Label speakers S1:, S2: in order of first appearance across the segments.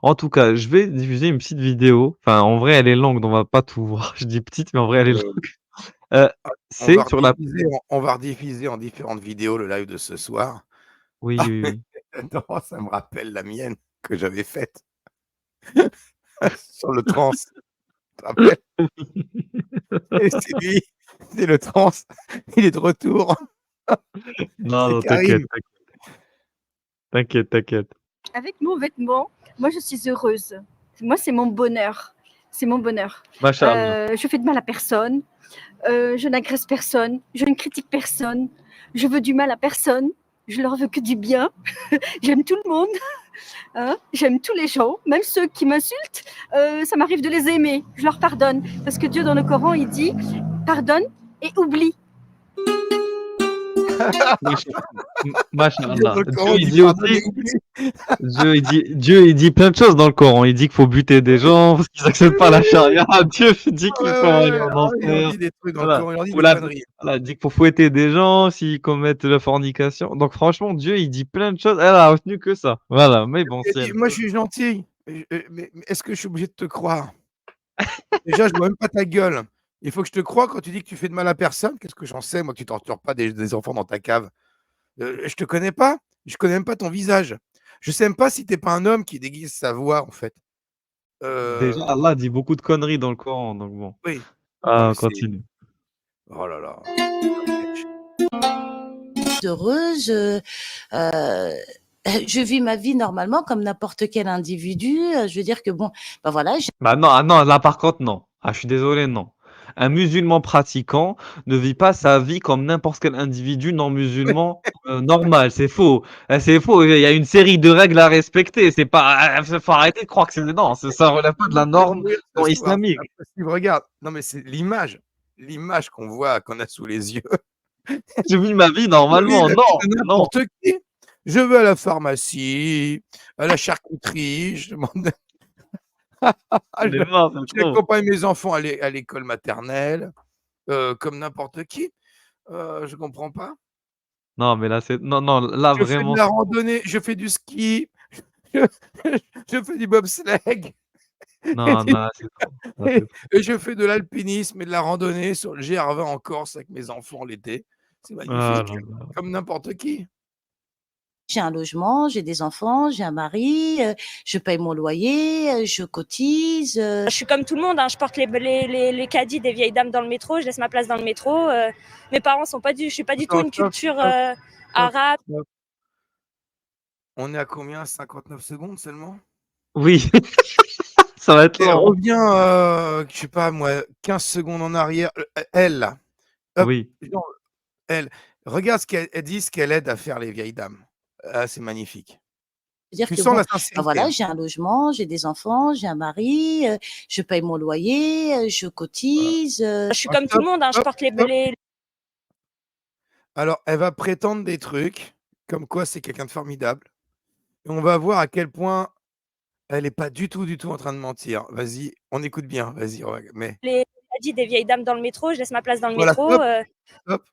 S1: En tout cas, je vais diffuser une petite vidéo. Enfin, en vrai, elle est longue, donc on va pas tout voir. Je dis petite, mais en vrai, elle est
S2: Heu,
S1: longue. Heu, c'est sur la
S2: on va rediffuser en différentes vidéos le live de ce soir.
S1: oui, oui, oui.
S2: Non, ça me rappelle la mienne que j'avais faite sur le trans, tu te rappelles? Et c'est lui, c'est le trans, il est de retour,
S1: Non,
S2: c'est
S1: non, t'inquiète,
S2: Karim.
S1: t'inquiète, t'inquiète.
S3: Avec mon vêtement, moi je suis heureuse. Moi c'est mon bonheur. C'est mon bonheur.
S1: Masha'Allah.
S3: Je fais de mal à personne. Je n'agresse personne. Je ne critique personne. Je veux du mal à personne. Je leur veux que du bien. J'aime tout le monde. Hein, j'aime tous les gens, même ceux qui m'insultent. Ça m'arrive de les aimer. Je leur pardonne. Parce que Dieu dans le Coran, il dit pardonne et oublie.
S2: Dieu dans
S1: Masha'Allah.
S2: le Coran, il dit:
S1: Dit
S2: «Pardonne et
S1: aussi
S2: oublie».
S1: Dieu, il dit plein de choses dans le Coran. Il dit qu'il faut buter des gens parce qu'ils acceptent pas la charia. Dieu dit
S2: Ouais,
S1: qu'il faut
S2: ouais,
S1: aller
S2: ouais.
S1: en
S2: Ah oui, il en
S1: enfer.
S2: dit des trucs dans le
S1: Voilà.
S2: Coran, il en dit
S1: Faut
S2: des conneries.
S1: voilà, il dit qu'il faut fouetter des gens s'ils commettent la fornication. Donc franchement, Dieu, il dit plein de choses. Elle a retenu que ça. Voilà. Mais bon,
S2: Il
S1: si
S2: a dit:
S1: elle
S2: «Moi,
S1: veut.
S2: je suis gentil, mais est-ce que je suis obligé de te croire? Déjà, je vois même pas ta gueule. Il faut que je te croie quand tu dis que tu fais de mal à personne. Qu'est-ce que j'en sais, moi, que tu tortures pas des enfants dans ta cave? Je te connais pas, je connais même pas ton visage. Je sais même pas si tu es pas un homme qui déguise sa voix, en fait».
S1: Déjà,
S2: Heu,
S1: Allah dit beaucoup de conneries dans le Coran. Donc bon.
S2: oui. Non,
S1: Ah,
S2: mais
S1: on
S2: c'est
S1: continue.
S2: oh là là,
S4: heureuse, je vis ma vie normalement comme n'importe quel individu. Je veux dire que bon, ben voilà,
S1: Bah non, ah non, là par contre, non. Ah, je suis désolé, non. Un musulman pratiquant ne vit pas sa vie comme n'importe quel individu non musulman normal. C'est faux. C'est faux. Il y a une série de règles à respecter. C'est pas. Faut arrêter de croire que c'est. Non, ça relève pas de la
S2: je vais
S1: norme
S2: mourir ce
S1: non,
S2: soir, c'est
S1: islamique.
S2: impossible. Regarde, non, mais c'est l'image qu'on voit, qu'on a sous les yeux.
S1: Je vis ma vie
S2: Lui,
S1: normalement.
S2: il
S1: Non,
S2: habite à
S1: non.
S2: n'importe qui. Je vais à la pharmacie, à la charcuterie, je demande
S1: Il est mort, c'est trop.
S2: j'accompagne mes enfants à l'école maternelle, comme n'importe qui. Je comprends pas.
S1: Non, mais là, c'est. Non, non, là,
S2: Je fais de
S1: vraiment,
S2: la
S1: c'est trop.
S2: randonnée, je fais du ski, je je fais du bobsleigh
S1: Non, non, là, c'est trop. Là,
S2: et
S1: c'est trop.
S2: et je fais de l'alpinisme et de la randonnée sur le GR20 en Corse avec mes enfants l'été. C'est
S1: Ah
S2: magnifique,
S1: là là.
S2: comme n'importe qui.
S4: j'ai un logement, j'ai des enfants, j'ai un mari, je paye mon loyer, je cotise.
S5: Je suis comme tout le monde, hein. Je porte les caddies des vieilles dames dans le métro, je laisse ma place dans le métro. Mes parents sont pas du, je suis pas du tout
S2: Attends,
S5: une
S2: stop,
S5: culture
S2: stop, stop,
S5: arabe.
S2: stop. On est à combien? 59 secondes seulement?
S1: Oui, ça va être
S2: Et
S1: long.
S2: reviens, je sais pas moi, 15 secondes en arrière, elle là, hop,
S1: Oui.
S2: genre elle, regarde ce qu'elle dit, ce qu'elle aide à faire les vieilles dames. Ah, c'est magnifique.
S4: Je veux dire
S2: Tu
S4: que
S2: sens
S4: bon,
S2: la
S4: ben
S2: sincérité,
S4: voilà,
S2: hein.
S4: j'ai un logement, j'ai des enfants, j'ai un mari, je paye mon loyer, je
S2: Voilà.
S4: cotise.
S5: Je suis
S2: Ah
S5: comme tout le
S2: stop,
S5: monde, hein. Je
S2: stop,
S5: porte
S2: stop. Alors elle va prétendre des trucs, comme quoi c'est quelqu'un de formidable et on va voir à quel point elle est pas du tout, du tout en train de mentir. Vas-y, on écoute bien, vas-y, reg mais
S5: les caddies des vieilles dames dans le métro, je laisse ma place dans le
S2: voilà,
S5: métro.
S2: stop, stop.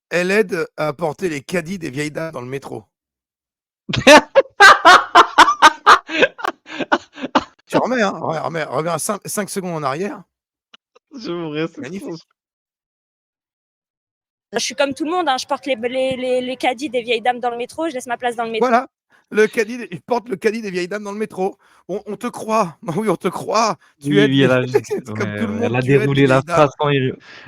S2: Elle aide à porter les caddies des vieilles dames dans le métro. Tu remets, hein, reviens 5 secondes en arrière,
S1: Je mourrais,
S2: c'est
S1: c'est trop.
S2: magnifique.
S5: Je suis comme tout le monde, hein. Je porte les caddies des vieilles dames dans le métro, je laisse ma place dans le métro.
S2: Voilà, le caddie il porte le caddie des vieilles dames dans le métro. On te croit, bah oui, on te croit. Tu
S1: Oui,
S2: aides
S1: oui,
S2: les
S1: ouais,
S2: c'est comme tout le
S1: ouais,
S2: monde,
S1: elle a
S2: tu aides les
S1: déroulé la
S2: vieilles
S1: phrase
S2: dames.
S1: sans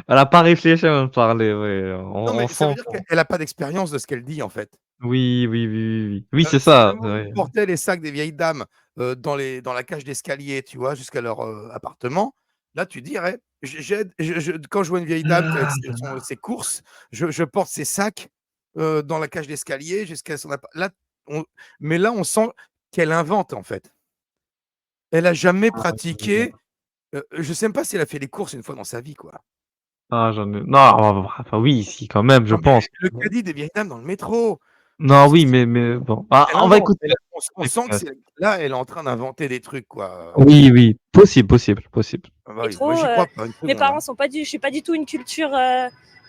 S1: elle a pas réfléchi avant de parler, ouais,
S2: Non, mais
S1: on
S2: ça veut
S1: sent
S2: dire
S1: qu'on
S2: qu'elle a pas d'expérience de ce qu'elle dit, en fait.
S1: oui, oui, oui, oui, oui. Oui, c'est
S2: Si
S1: ça,
S2: vraiment tu
S1: ouais.
S2: portais les sacs des vieilles dames, dans la cage d'escalier, tu vois, jusqu'à leur, appartement, là, tu dirais: «J'aide je quand je vois une vieille dame qui avec
S1: Ah là
S2: son
S1: là.
S2: ses courses, je porte ses sacs, dans la cage d'escalier jusqu'à son appa» là, on mais là, on sent qu'elle invente, en fait. Elle a jamais
S1: Ah là là.
S2: pratiqué, je sais même pas si elle a fait les courses une fois dans sa vie, quoi.
S1: Ah, j'en ai non, enfin oui, si quand même, je
S2: Non, mais
S1: pense.
S2: le caddie des vieilles dames dans le métro,
S1: Non, oui,
S2: c'est
S1: mais bon. Ah,
S2: elle
S1: on va
S2: invente.
S1: écouter
S2: Elle on sent que c'est là, elle est en train d'inventer des trucs, quoi,
S1: oui, oui, possible, possible, possible.
S2: ah bah, oui, moi,
S5: Métro,
S2: j'y crois pas une
S5: mes
S2: seconde,
S5: parents
S2: hein.
S5: sont pas du, je suis pas du tout une culture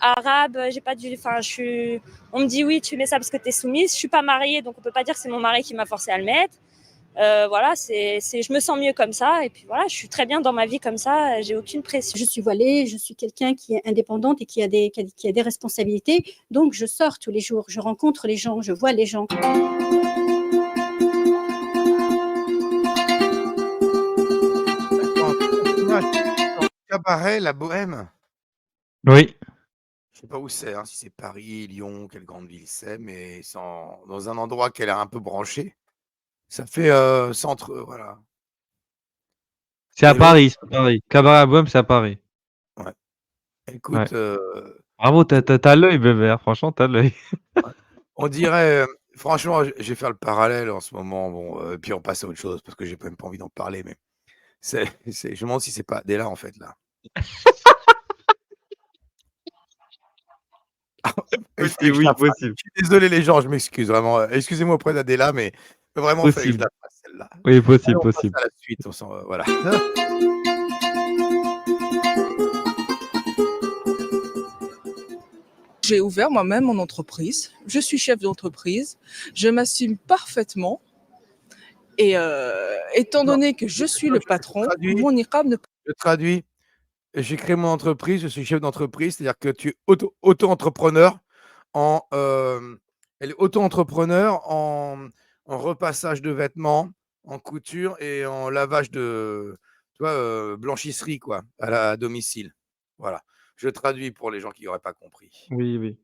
S5: arabe. J'ai pas du, enfin, je suis. On me dit oui, tu mets ça parce que t'es soumise. Je suis pas mariée, donc on peut pas dire que c'est mon mari qui m'a forcé à le mettre. Voilà, je me sens mieux comme ça. Et puis voilà, je suis très bien dans ma vie comme ça. J'ai aucune pression.
S3: Je suis voilée, je suis quelqu'un qui est indépendante et qui a des responsabilités. Donc, je sors tous les jours, je rencontre les gens, je vois les gens.
S2: Attends, ton personnage dans Cabaret, la Bohème.
S1: Oui.
S2: Je sais pas où c'est, hein, si c'est Paris, Lyon, quelle grande ville c'est, mais c'est dans un endroit qui a l'air un peu branché. Ça fait centre, voilà.
S1: C'est à
S2: Eh ben,
S1: Paris, c'est à Paris. Cabaret à Bohème, c'est à Paris.
S2: ouais.
S1: Ouais.
S2: Écoute,
S1: Bravo, t'as l'œil, bébé, hein, franchement, t'as l'œil.
S2: ouais. On dirait, franchement, je vais faire le parallèle en ce moment, bon, puis on passe à autre chose parce que j'ai même pas envie d'en parler, mais je me demande si c'est pas Adela en fait là. Il fallait
S1: Possible,
S2: que je
S1: oui,
S2: la fasse.
S1: possible.
S2: Je suis désolé les gens, je m'excuse vraiment. Excusez-moi auprès d'Adela, mais vraiment, il fallait que je
S1: Possible.
S2: la fasse celle-là.
S1: Oui,
S2: Allez,
S1: possible,
S2: on passe
S1: possible.
S2: à la suite, on s'en voilà.
S6: J'ai ouvert moi-même mon entreprise. Je suis chef d'entreprise. Je m'assume parfaitement. Et étant
S2: Non,
S6: donné que je suis le patron,
S2: traduis.
S6: mon niqab ne
S2: Je traduis. J'ai créé mon entreprise, je suis chef d'entreprise, c'est-à-dire que tu es auto-entrepreneur en, elle est auto-entrepreneur en repassage de vêtements, en couture et en lavage de, tu vois, blanchisserie quoi, à domicile. Voilà. Je traduis pour les gens qui n'auraient pas compris.
S1: Oui, oui.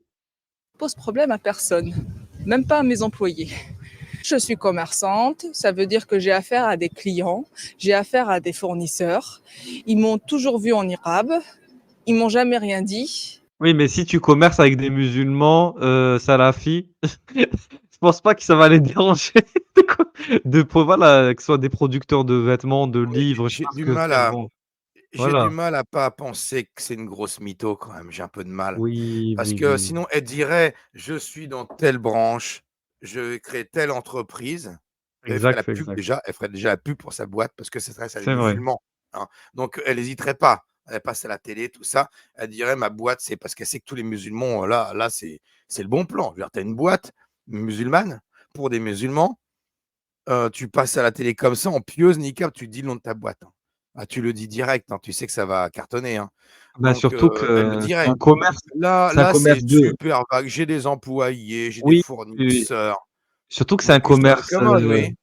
S6: pose problème à personne, même pas à mes employés. Je suis commerçante, ça veut dire que j'ai affaire à des clients, j'ai affaire à des fournisseurs. Ils m'ont toujours vu en niqab, ils m'ont jamais rien dit.
S1: Oui, mais si tu commerces avec des musulmans, salafis, je pense pas que ça va les déranger voilà, que ce soit des producteurs de vêtements, de
S2: Oui,
S1: livres, je sais
S2: j'ai
S1: pas ce
S2: du
S1: que
S2: mal
S1: c'est,
S2: à
S1: bon,
S2: j'ai du
S1: voilà.
S2: mal à pas penser que c'est une grosse mytho quand même, j'ai un peu de mal.
S1: Oui,
S2: Parce
S1: oui,
S2: que
S1: oui, oui.
S2: sinon elle dirait: «Je suis dans telle branche, je crée telle entreprise». Elle ferait la
S1: Exact,
S2: pub
S1: exact.
S2: déjà, elle ferait déjà la pub pour sa boîte parce que ça s'adresse à des
S1: C'est vrai.
S2: musulmans, hein. Donc elle hésiterait pas. Elle passe à la télé, tout ça. Elle dirait: «Ma boîte, c'est» parce qu'elle sait que tous les musulmans, là, c'est le bon plan. Je veux dire, tu as une boîte musulmane pour des musulmans, tu passes à la télé comme ça en pieuse niqab, tu dis le nom de ta boîte, hein. Ah, tu le dis direct, hein, tu sais que ça va cartonner, hein.
S1: Bah,
S2: Donc
S1: surtout
S2: elle le
S1: que
S2: dirait. Là
S1: c'est un
S2: là, c'est
S1: commerce de
S2: super vague. J'ai des employés, j'ai des
S1: oui, oui,
S2: fournisseurs.
S1: surtout que c'est un
S2: Donc ça me
S1: commerce,
S2: commode, oui.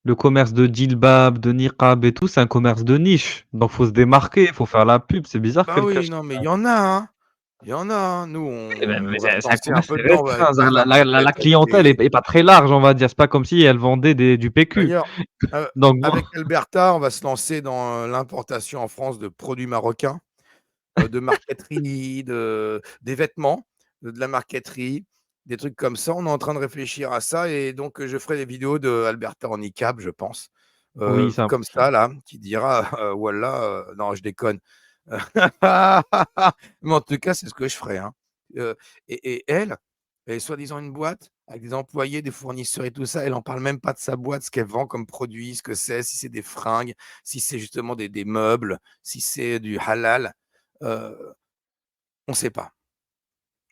S1: le commerce de djilbab, de niqab et tout, c'est un commerce de niche. Donc faut se démarquer, faut faire la pub. C'est bizarre que
S2: Bah
S1: quelqu'un
S2: oui, non, mais il y en a, hein. Il y en a, hein. Nous, on
S1: mais
S2: va se
S1: c'est un
S2: lancer un
S1: commerce
S2: peu
S1: très
S2: dedans avec
S1: restreint.
S2: Rave la
S1: La
S2: Moquette
S1: clientèle
S2: et
S1: est pas très large, on va dire. C'est pas comme si elle vendait du PQ.
S2: d'ailleurs,
S1: Donc bon,
S2: avec Alberta, on va se lancer dans, l'importation en France de produits marocains, de marqueterie, des vêtements, de la marqueterie, des trucs comme ça. On est en train de réfléchir à ça et donc je ferai des vidéos d'Alberta en niqab, je pense,
S1: oui, c'est
S2: comme
S1: important.
S2: ça là, qui dira, wallah, non, je déconne. Mais en tout cas, c'est ce que je ferai, hein. Et elle est soi-disant une boîte avec des employés, des fournisseurs et tout ça. Elle en parle même pas de sa boîte, ce qu'elle vend comme produit, ce que c'est, si c'est des fringues, si c'est justement des meubles, si c'est du halal. On ne sait pas.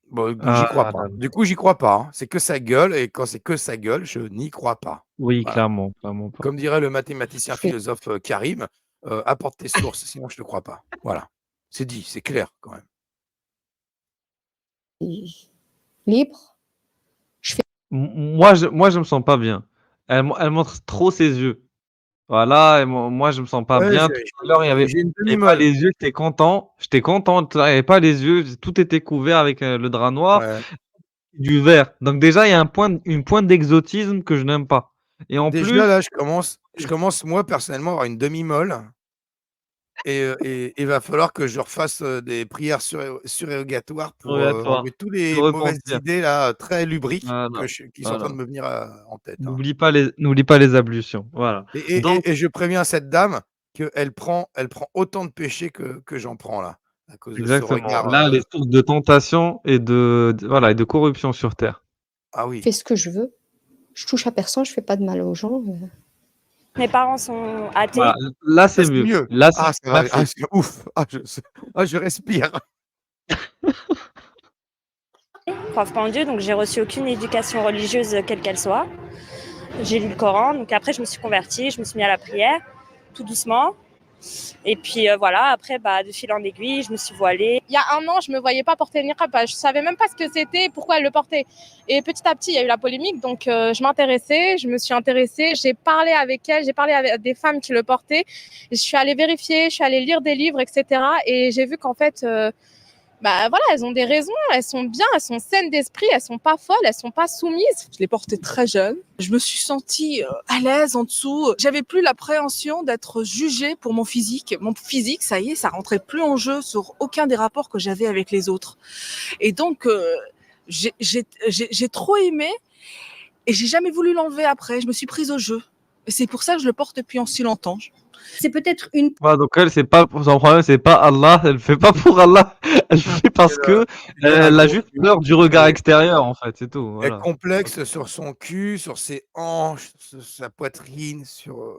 S2: Bon, j'y
S1: Ah
S2: crois
S1: là
S2: pas.
S1: là.
S2: Du coup, j'y crois pas, hein. C'est que sa gueule et quand c'est que sa gueule, je n'y crois pas.
S1: Oui,
S2: Voilà.
S1: clairement, clairement pas.
S2: Comme dirait le mathématicien philosophe, Karim, apporte tes sources, sinon je te crois pas. Voilà. C'est dit, c'est clair quand même.
S7: libre.
S1: Moi, je me sens pas bien. Elle montre trop ses yeux. Voilà, et moi, je me sens pas
S2: Ouais,
S1: bien. Tout à l'heure,
S2: j'ai une
S1: il y avait pas
S2: demi-molle.
S1: les yeux, j'étais content, il y avait pas les yeux, tout était couvert avec, le drap noir,
S2: Ouais.
S1: du vert. Donc déjà, il y a une pointe d'exotisme que je n'aime pas. Et en
S2: Déjà
S1: plus
S2: là, je commence moi personnellement à avoir une demi-molle et il va falloir que je refasse, des prières surérogatoires pour,
S1: toi,
S2: enlever tous
S1: te
S2: les mauvaises
S1: repentir.
S2: idées là, très lubriques
S1: Voilà,
S2: qui sont en train
S1: voilà.
S2: de me venir, en tête, hein.
S1: N'oublie pas les ablutions, voilà.
S2: Et et
S1: Donc
S2: et et je préviens cette dame qu'elle prend autant de péchés que j'en prends là, à cause de ce
S1: exactement.
S2: regard,
S1: Là, elle est source de tentation et voilà et de corruption sur terre.
S2: ah
S7: Je
S2: oui.
S7: fais ce que je veux. Je touche à personne, je fais pas de mal aux gens.
S5: Mes parents sont athées.
S1: Voilà, là,
S2: Là,
S1: c'est
S2: c'est
S1: mieux.
S2: mieux.
S1: Là, c'est
S2: Ah ça va,
S1: merci.
S2: c'est ouf. Je respire.
S5: Croient pas en Dieu, donc j'ai reçu aucune éducation religieuse, quelle qu'elle soit. J'ai lu le Coran, donc après je me suis convertie, je me suis mis à la prière, tout doucement. Et puis voilà, après, de fil en aiguille, je me suis voilée.
S8: Il y a un an, je me voyais pas porter le niqab. Je savais même pas ce que c'était, pourquoi elle le portait. Et petit à petit, il y a eu la polémique, donc je m'intéressais, je me suis intéressée, j'ai parlé avec elle, j'ai parlé avec des femmes qui le portaient. Je suis allée vérifier, je suis allée lire des livres, etc. Et j'ai vu qu'en fait, voilà, elles ont des raisons, elles sont bien, elles sont saines d'esprit, elles sont pas folles, elles sont pas soumises.
S6: Je l'ai porté très jeune. Je me suis sentie à l'aise en dessous. J'avais plus l'appréhension d'être jugée pour mon physique. Mon physique, ça y est, ça rentrait plus en jeu sur aucun des rapports que j'avais avec les autres. Et donc, j'ai trop aimé et j'ai jamais voulu l'enlever après. Je me suis prise au jeu. Et c'est pour ça que je le porte depuis si longtemps.
S3: C'est peut-être une
S1: Ouais, donc elle, c'est pas son problème, c'est pas Allah, elle le fait pas pour Allah, elle le fait parce que elle a juste peur du regard extérieur, en fait, c'est tout.
S2: Elle
S1: Voilà.
S2: complexe sur son cul, sur ses hanches, sur sa poitrine, sur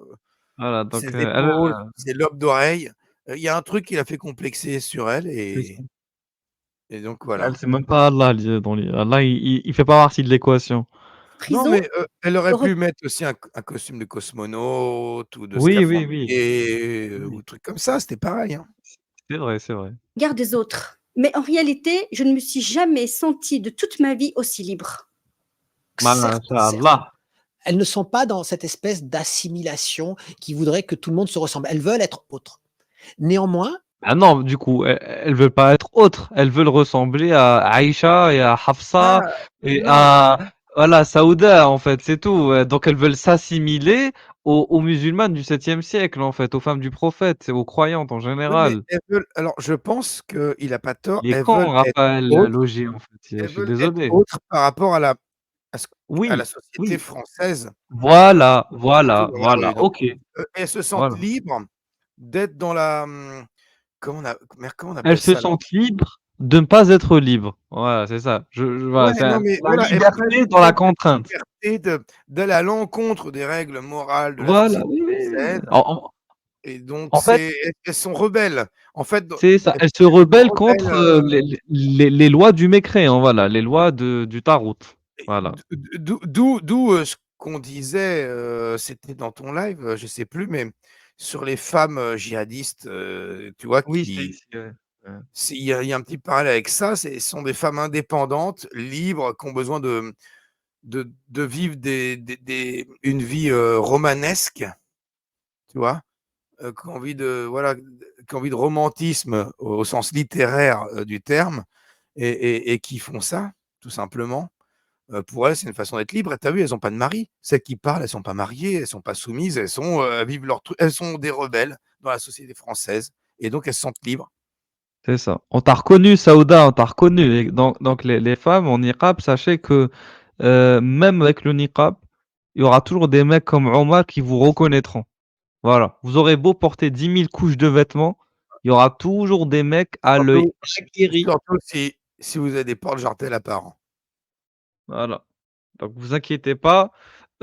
S1: Voilà,
S2: ses
S1: donc
S2: épaules, ses lobes d'oreilles. Il y a un truc qui l'a fait complexer sur elle
S1: c'est ça.
S2: et donc voilà.
S1: Elle, c'est même pas Allah, Allah, il fait pas partie de l'équation.
S2: Non,
S3: prison.
S2: mais elle aurait
S3: Aurait-
S2: pu mettre aussi un costume de cosmonaute ou de
S1: Oui,
S2: scaphandrier, ou
S1: oui,
S2: truc comme ça, c'était pareil, hein.
S1: c'est vrai, c'est vrai.
S3: Regard des autres. Mais en réalité, je ne me suis jamais sentie de toute ma vie aussi libre.
S9: Certes, certes.
S1: Masha'Allah.
S9: Elles ne sont pas dans cette espèce d'assimilation qui voudrait que tout le monde se ressemble. Elles veulent être autres. Néanmoins,
S1: Ah non, du coup, elles veulent pas être autres, elles veulent ressembler à Aïcha et à Hafsa
S2: Ah,
S1: et
S2: non,
S1: à voilà, Saouda, en fait, c'est tout. Donc elles veulent s'assimiler aux musulmanes du 7e siècle, en fait, aux femmes du prophète, aux croyantes en
S2: oui, mais
S1: général.
S2: elles veulent alors je pense qu'il a pas tort,
S1: Il est
S2: elles
S1: quand
S2: veulent être
S1: Raphaël
S2: autres,
S1: Logé, en fait? Je
S2: elles
S1: suis
S2: veulent être
S1: désolé.
S2: autres par rapport à à ce à la
S1: Oui,
S2: société
S1: oui.
S2: française,
S1: Voilà,
S2: surtout
S1: voilà,
S2: dans la
S1: voilà,
S2: rue, donc
S1: OK,
S2: elles se sentent
S1: voilà.
S2: libres d'être dans la, comment on
S1: Elles
S2: appelle
S1: se
S2: ça là?
S1: sentent libres de ne pas être libres. Voilà, c'est ça. Voilà,
S2: Ouais,
S1: c'est
S2: non, mais
S1: la
S2: voilà, elles
S1: liberté dans la
S2: prennent cette
S1: contrainte.
S2: liberté d'aller à l'encontre des règles morales de la
S1: Voilà,
S2: société
S1: oui, oui, oui.
S2: française et donc
S1: En fait,
S2: elles sont rebelles. En fait, dans
S1: c'est ça.
S2: elles
S1: Elles se
S2: elles sont
S1: rebellent
S2: rebelles,
S1: contre les lois du mécréant, voilà, les lois du Tarout.
S2: et
S1: Voilà.
S2: d'où, ce qu'on disait, c'était dans ton live, je sais plus, mais sur les femmes, djihadistes, tu vois,
S1: Oui, c'est
S2: qui
S1: ici, ouais. Ouais.
S2: il y a un petit parallèle avec ça, ce sont des femmes indépendantes, libres, qui ont besoin de vivre une vie, romanesque, tu vois? Qui ont envie de voilà, qui ont envie de romantisme au sens littéraire, du terme et qui font ça, tout simplement. Pour elles, c'est une façon d'être libre et tu as vu, elles ont pas de mari. Celles qui parlent, elles sont pas mariées, elles sont pas soumises, elles vivent leur truc, elles sont des rebelles dans la société française et donc elles se sentent libres.
S1: C'est ça. On t'a reconnu, Saouda, on t'a reconnu. Et donc les femmes en niqab, sachez que même avec le niqab, il y aura toujours des mecs comme Omar qui vous reconnaîtront. Voilà. Vous aurez beau porter 10 000 couches de vêtements, il y aura toujours des mecs à l'œil
S2: Surtout
S1: aguerri.
S2: surtout si vous avez des portes jartelles apparents.
S1: Voilà. Donc vous inquiétez pas.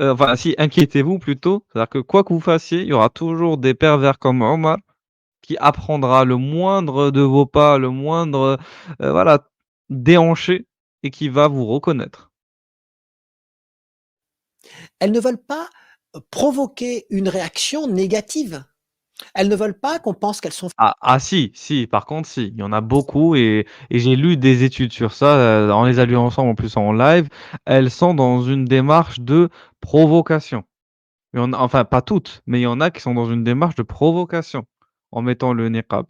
S1: Enfin, si, inquiétez-vous plutôt. C'est-à-dire que quoi que vous fassiez, il y aura toujours des pervers comme Omar qui apprendra le moindre de vos pas, le moindre, voilà, déhanché et qui va vous reconnaître.
S9: elles ne veulent pas provoquer une réaction négative. Elles ne veulent pas qu'on pense qu'elles sont
S1: Si, par contre si, il y en a beaucoup et j'ai lu des études sur ça, on les a lues ensemble en plus en live. Elles sont dans une démarche de provocation. Il y en a enfin pas toutes, mais il y en a qui sont dans une démarche de provocation en mettant le niqab.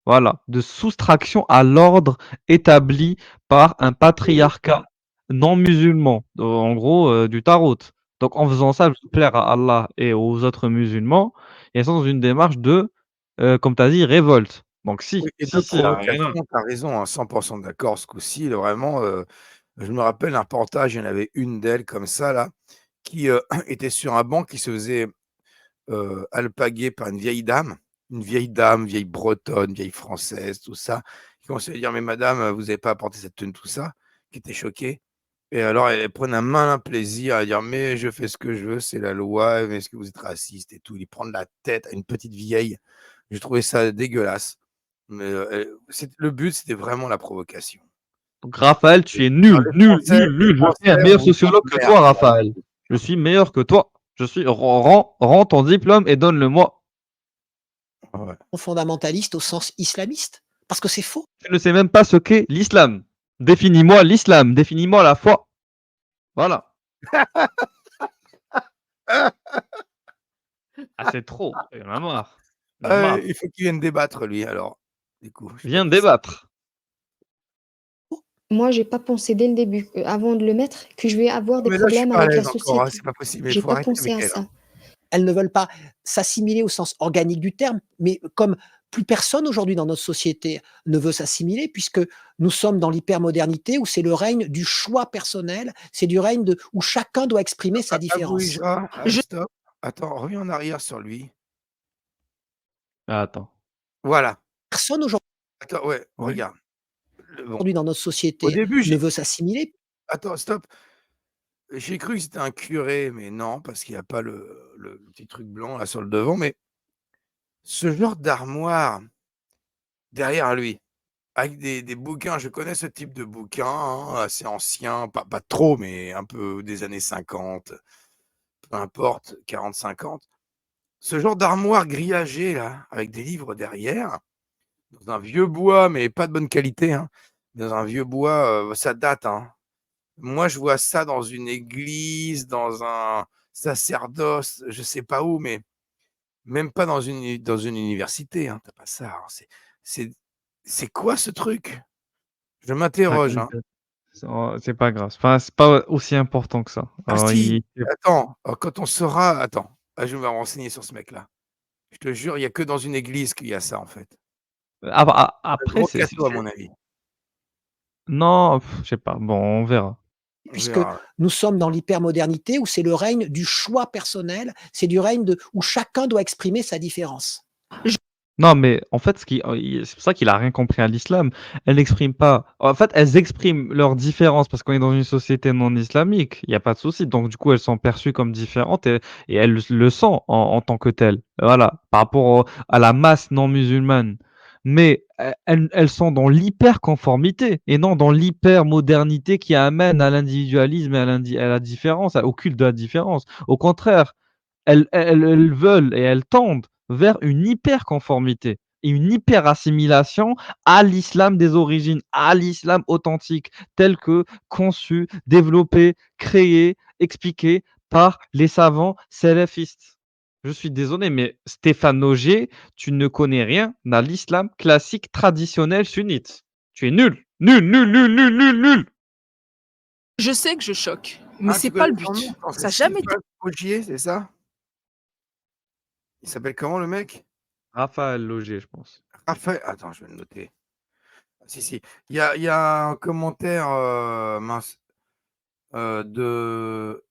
S1: Voilà, de soustraction à l'ordre établi par un patriarcat non musulman, en gros, du Tarout. Donc en faisant ça, elles veulent plaire à Allah et aux autres musulmans et elles sont dans une démarche de, comme tu as dit, révolte. Donc
S2: Oui
S1: si,
S2: et de
S1: il y a rien
S2: provocation, tu as raison, hein, 100 d'accord. Ce coup-ci, là, vraiment, je me rappelle un reportage, il y en avait une d'elles comme ça là, qui, était sur un banc, qui se faisait, alpaguer par une vieille bretonne, vieille française, tout ça, qui commençait à dire: «Mais madame, vous avez pas apporté cette tenue», tout ça, qui était choquée et alors elle prenait un malin plaisir à dire: «Mais je fais ce que je veux, c'est la loi, mais est-ce que vous êtes raciste?» et tout. Lui prendre la tête à une petite vieille. J'ai trouvé ça dégueulasse, mais, le but, c'était vraiment la provocation.
S1: donc Raphaël, tu es
S2: Alors
S1: nul, nul, nul,
S2: Les
S1: nul. Je
S2: Français
S1: sais un meilleur
S2: ont une
S1: sociologue que
S2: merde.
S1: toi, Raphaël. Je suis meilleur que toi. Rends ton diplôme et donne-le-moi.
S2: Ouais.
S9: Fondamentaliste au sens islamiste, parce que c'est faux.
S1: Tu ne sais même pas ce qu'est l'islam. Définis-moi l'islam, définis-moi la foi. Voilà. Ah, c'est trop. Il y en a marre. Il y en a marre.
S2: Il faut qu'il vienne débattre lui alors, du coup, je sais pas
S1: Viens
S2: qui c'est.
S1: débattre.
S7: Moi, j'ai pas pensé dès le début, avant de le mettre, que je vais avoir des
S2: Mais là, je suis
S7: problèmes
S2: pas à
S7: avec la
S2: l'aise encore, hein,
S7: société.
S2: c'est pas possible, il
S7: J'ai
S2: faut
S7: pas
S2: arrêter
S7: pensé
S2: avec
S7: à
S2: elle, hein.
S7: ça.
S9: Elles ne veulent pas s'assimiler au sens organique du terme, mais comme plus personne aujourd'hui dans notre société ne veut s'assimiler, puisque nous sommes dans l'hypermodernité où c'est le règne du choix personnel, c'est du règne où chacun doit exprimer sa différence.
S2: Abuja,
S9: Je
S2: stop. Attends, reviens en arrière sur lui.
S1: Ah, attends.
S2: Voilà.
S9: Personne aujourd'hui
S2: Attends, ouais,
S1: Oui.
S2: regarde. Bon,
S9: dans notre
S2: au
S9: société
S2: début,
S9: ne veut s'assimiler.
S2: attends, stop. J'ai cru que c'était un curé, mais non, parce qu'il y a pas le petit truc blanc là sur le devant, mais ce genre d'armoire derrière lui, avec des bouquins, je connais ce type de bouquins, hein, assez anciens, pas trop, mais un peu des années 50, peu importe, 40-50. Ce genre d'armoire grillagée là, avec des livres derrière, dans un vieux bois, mais pas de bonne qualité, hein, dans un vieux bois, ça date, hein. Moi, je vois ça dans une église, dans un sacerdoce, je sais pas où, mais même pas dans une université, hein, tu pas ça, hein. C'est c'est quoi ce truc? Je
S1: Ah,
S2: m'interroge, hein.
S1: c'est pas grave. Enfin, c'est pas aussi important que ça.
S2: Ah si, attends, quand on saura attends, je vais me renseigner sur ce mec-là. Je te jure, il y a que dans une église qu'il y a ça, en fait. Un
S1: Après,
S2: gros gâteau à mon avis.
S1: non, je sais pas. Bon, on verra.
S2: On
S9: Puisque
S2: verra.
S9: nous sommes dans l'hypermodernité où c'est le règne du choix personnel, c'est du règne où chacun doit exprimer sa différence.
S1: Non, mais en fait, c'est pour ça qu'il a rien compris à l'islam. Elles n'expriment pas. En fait, elles expriment leurs différences parce qu'on est dans une société non islamique. Il y a pas de souci. Donc, du coup, elles sont perçues comme différentes et elles le sont en tant que telles. Voilà, par rapport à la masse non musulmane. Mais elles sont dans l'hyper-conformité et non dans l'hyper-modernité qui amène à l'individualisme et à la différence, au culte de la différence. Au contraire, elles veulent et elles tendent vers une hyper-conformité et une hyper-assimilation à l'islam des origines, à l'islam authentique, tel que conçu, développé, créé, expliqué par les savants salafistes. Je suis désolé, mais Stéphane Auger, tu ne connais rien à l'islam classique traditionnel sunnite. Tu es nul. Nul, nul, nul, nul, nul, nul.
S6: Je sais que je choque, mais
S2: Ah,
S6: c'est
S2: tu
S6: pas
S2: connais
S6: le
S2: son nom?
S6: but.
S2: Attends,
S6: Ça
S2: c'est
S6: a jamais été
S2: Stéphane Augier, c'est ça? Il s'appelle comment le mec?
S1: Raphaël Auger, je pense.
S2: Raphaël attends, je vais le noter. Si, si. Il y a un commentaire, mince, de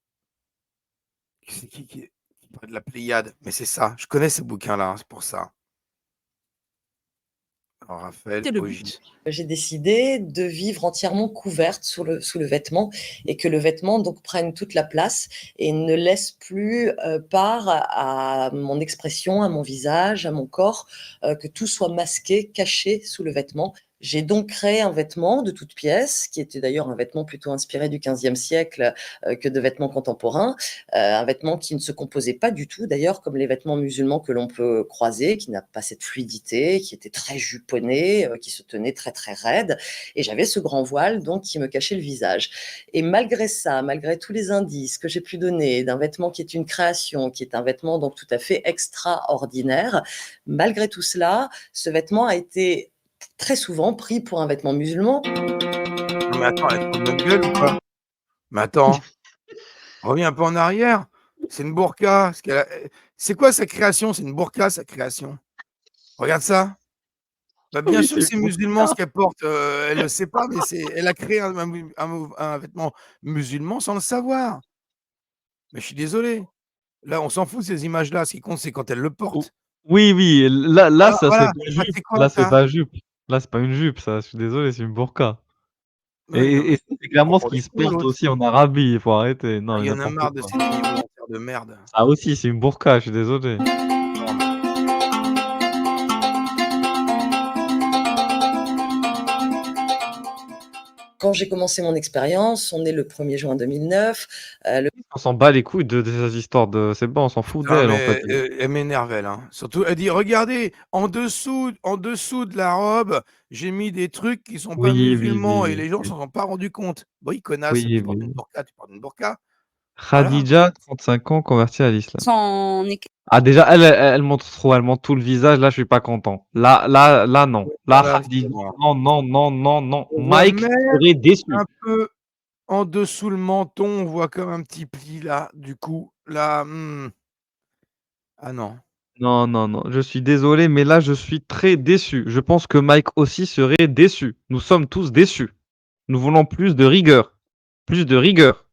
S2: c'est qui parle de la Pléiade, mais c'est ça. Je connais ce bouquin-là, hein, c'est pour ça. Alors Raphaël
S6: le
S2: Augier.
S6: but.
S4: J'ai décidé de vivre entièrement couverte sous le vêtement et que le vêtement donc prenne toute la place et ne laisse plus part à mon expression, à mon visage, à mon corps, que tout soit masqué, caché sous le vêtement. J'ai donc créé un vêtement de toutes pièces, qui était d'ailleurs un vêtement plutôt inspiré du XVe siècle que de vêtements contemporains, un vêtement qui ne se composait pas du tout d'ailleurs comme les vêtements musulmans que l'on peut croiser, qui n'a pas cette fluidité, qui était très juponné, qui se tenait très très raide. Et j'avais ce grand voile donc qui me cachait le visage. Et malgré ça, malgré tous les indices que j'ai pu donner d'un vêtement qui est une création, qui est un vêtement donc tout à fait extraordinaire, malgré tout cela, ce vêtement a été très souvent pris pour un vêtement musulman.
S2: Non mais attends, elle se fout de notre gueule ou quoi? Mais attends, reviens un peu en arrière. C'est une burqa, c'est quoi sa création? C'est une burqa, sa création. Regarde ça. Bah, bien
S1: Oui,
S2: sûr que
S1: c'est
S2: c'est
S1: pour
S2: musulman ce
S1: ça.
S2: qu'elle porte, elle le sait pas, mais elle a créé un vêtement musulman sans le savoir. Mais je suis désolé. Là, on s'en fout de ces images-là. Ce qui compte, c'est quand elle le
S1: Ou
S2: porte.
S1: oui, là,
S2: Voilà,
S1: ça, c'est
S2: voilà.
S1: pas une
S2: Bah,
S1: jupe.
S2: c'est quoi
S1: Là, c'est
S2: ça?
S1: pas jupe. Là, c'est pas une jupe, ça, je suis désolé, c'est une burqa
S2: Oui, non, mais
S1: c'est
S2: il prend
S1: clairement ce
S2: pour des
S1: qui se
S2: cons
S1: porte
S2: l'autre.
S1: aussi en Arabie, il faut arrêter.
S2: Ah,
S1: Non,
S2: il y en a
S1: n'importe
S2: marre de
S1: quoi.
S2: ces vestimentaires de merde.
S1: Ça aussi, c'est une burqa, je suis désolé.
S2: Non, mais
S4: Quand j'ai commencé mon expérience, on est le 1er juin 2009,
S1: On s'en bat les couilles de ces histoires de c'est bon, on s'en fout
S2: Putain,
S1: d'elle, en fait.
S2: mais elle m'énerve elle, hein. Surtout, elle dit: «Regardez, en dessous de la robe, j'ai mis des trucs qui sont pas
S1: Oui, oui,
S2: musulmans» et
S1: oui,
S2: les gens
S1: oui.
S2: s'en sont pas rendus compte. Oui, connasse,
S1: Oui,
S2: tu portes une
S1: oui.
S2: burqa, tu portes une burqa. Voilà.
S1: Khadija, 35 ans, convertie à l'islam.
S10: Son éc
S1: Ah déjà, elle montre trop, elle montre tout le visage, là, je suis pas content. Là, non. Là,
S2: Voilà,
S1: Khadija,
S2: justement.
S1: non, non, non, non, non.
S2: On voit
S1: Mike
S2: même
S1: serait déçu.
S2: un peu en dessous le menton, on voit comme un petit pli là, du coup, là, ah non.
S1: Non, non, non, je suis désolé, mais là, je suis très déçu. Je pense que Mike aussi serait déçu. Nous sommes tous déçus. Nous voulons plus de rigueur. Plus de rigueur.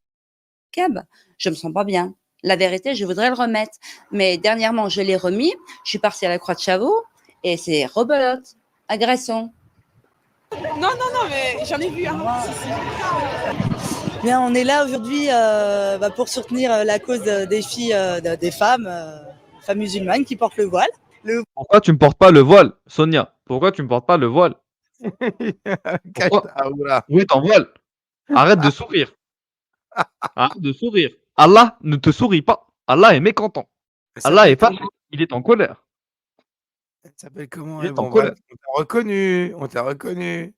S10: keb, je me sens pas bien. La vérité, je voudrais le remettre. Mais dernièrement, je l'ai remis. Je suis partie à la Croix de Chavaux et c'est rebelote, agression.
S6: Non, mais j'en ai vu un.
S11: Bien, on est là aujourd'hui pour soutenir la cause des filles, des femmes musulmanes qui portent le voile.
S1: Pourquoi tu ne portes pas le voile, Sonia? Pourquoi tu ne portes pas le voile?
S2: Cache
S1: Pourquoi?
S2: ta oula.
S1: Où est ton voile? Arrête de sourire. Arrête de sourire. Allah ne te sourit pas. Allah est mécontent.
S2: Elle
S1: Allah
S2: s'appelle
S1: est fâché.
S2: comment?
S1: Il est en colère.
S2: Elle s'appelle comment?
S1: Il
S2: Eh
S1: est en
S2: bon, voilà,
S1: colère.
S2: on t'a reconnu, on t'a reconnu.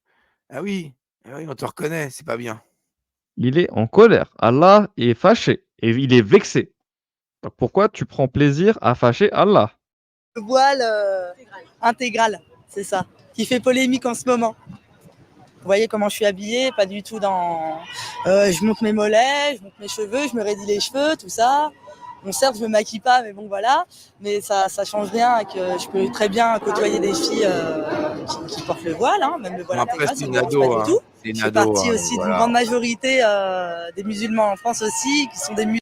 S2: Ah oui, on te reconnaît, c'est pas bien.
S1: Il est en colère. Allah est fâché et il est vexé. Donc pourquoi tu prends plaisir à fâcher Allah?
S11: Le voile intégral, c'est ça, qui fait polémique en ce moment. Vous voyez comment je suis habillée, pas du tout dans... je monte mes mollets, je monte mes cheveux, je me raidis les cheveux, tout ça. Bon, certes, je me maquille pas, mais bon, voilà. Mais ça change rien, que je peux très bien côtoyer des filles qui portent le voile, hein, même le voile
S2: Après,
S11: intégral,
S2: c'est
S11: ça
S2: une
S11: me dérange pas
S2: ado,
S11: du
S2: hein.
S11: tout.
S2: C'est une
S11: Je fais
S2: ado,
S11: partie
S2: hein,
S11: aussi d'une
S2: voilà.
S11: grande majorité des musulmans en France aussi, qui sont des musulmans.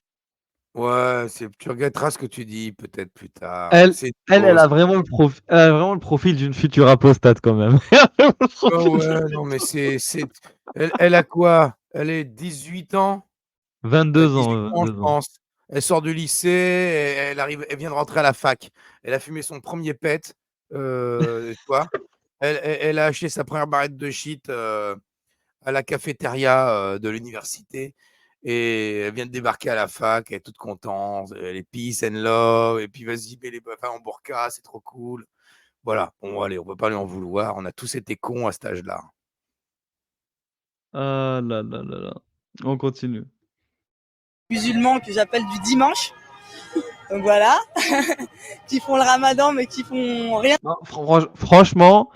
S2: Ouais, tu regretteras ce que tu dis peut-être plus tard.
S1: Elle,
S2: C'est
S1: elle,
S2: beau,
S1: elle a vraiment le profil, elle a vraiment le profil d'une future apostate quand même. Elle a vraiment le
S2: oh
S1: profil
S2: ouais,
S1: d'une-
S2: non, mais elle a quoi? Elle est 18 ans? Elle a
S1: 22
S2: 18
S1: ans,
S2: ans, je
S1: 22 ans.
S2: pense. Elle sort du lycée, elle vient de rentrer à la fac. Elle a fumé son premier pet, tu vois? Elle a acheté sa première barrette de shit, à la cafétéria, de l'université et elle vient de débarquer à la fac, elle est toute contente, elle est peace and love et puis vas-y, mets les femmes en burqa, c'est trop cool. Voilà, bon allez, on peut pas lui en vouloir, on a tous été cons à cet âge-là.
S1: Ah là là là là. On continue.
S11: Musulmans que j'appelle du dimanche, donc voilà, qui font le ramadan mais qui font rien.
S1: Non, franchement,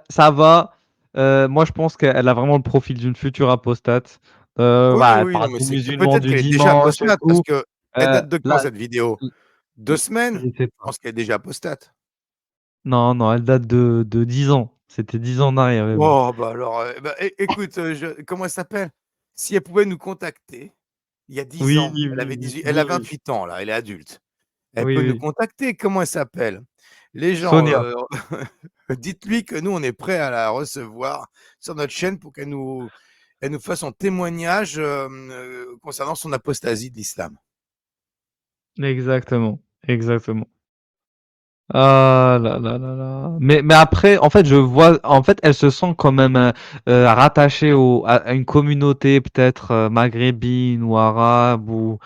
S1: ça va. Moi, je pense qu'elle a vraiment le profil d'une future apostate.
S2: Oui,
S1: Voilà, elle
S2: oui, non,
S1: parle
S2: mais
S1: aux
S2: c'est
S1: musulmans
S2: peut-être
S1: du
S2: qu'elle est déjà
S1: dimanche et
S2: apostate parce
S1: tout.
S2: qu'elle
S1: Euh,
S2: date de quand
S1: là,
S2: cette vidéo? 2 semaines?
S1: je sais
S2: Je
S1: pas.
S2: pense qu'elle est déjà apostate.
S1: Non, non, elle date de 10 ans. C'était 10 ans en arrière, mais bon.
S2: Oh, bah alors, écoute, comment elle s'appelle? Si elle pouvait nous contacter, il y a 10
S1: Oui,
S2: ans,
S1: oui,
S2: elle avait
S1: oui,
S2: 18, elle a
S1: oui, oui.
S2: 28 ans là, elle est adulte. Elle
S1: Oui,
S2: peut nous
S1: oui.
S2: contacter, comment elle s'appelle? Les gens,
S1: Sonia.
S2: dites-lui que nous, on est prêts à la recevoir sur notre chaîne pour elle nous fasse son témoignage, concernant son apostasie de l'islam.
S1: Exactement. Exactement. Ah là là là là. Mais après, en fait, je vois, en fait, elle se sent quand même rattachée à une communauté peut-être maghrébine ou arabe ou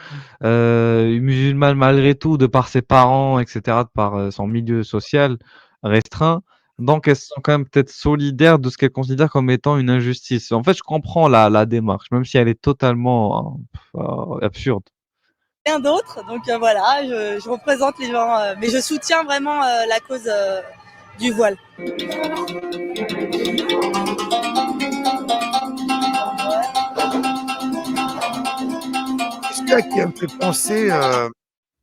S1: musulmane malgré tout, de par ses parents, etc., de par son milieu social restreint. Donc, elle se sent quand même peut-être solidaire de ce qu'elle considère comme étant une injustice. En fait, je comprends la démarche, même si elle est totalement absurde.
S11: Rien d'autre, donc voilà, je représente les gens, mais je soutiens vraiment la cause du voile.
S2: C'est ça qui me fait penser,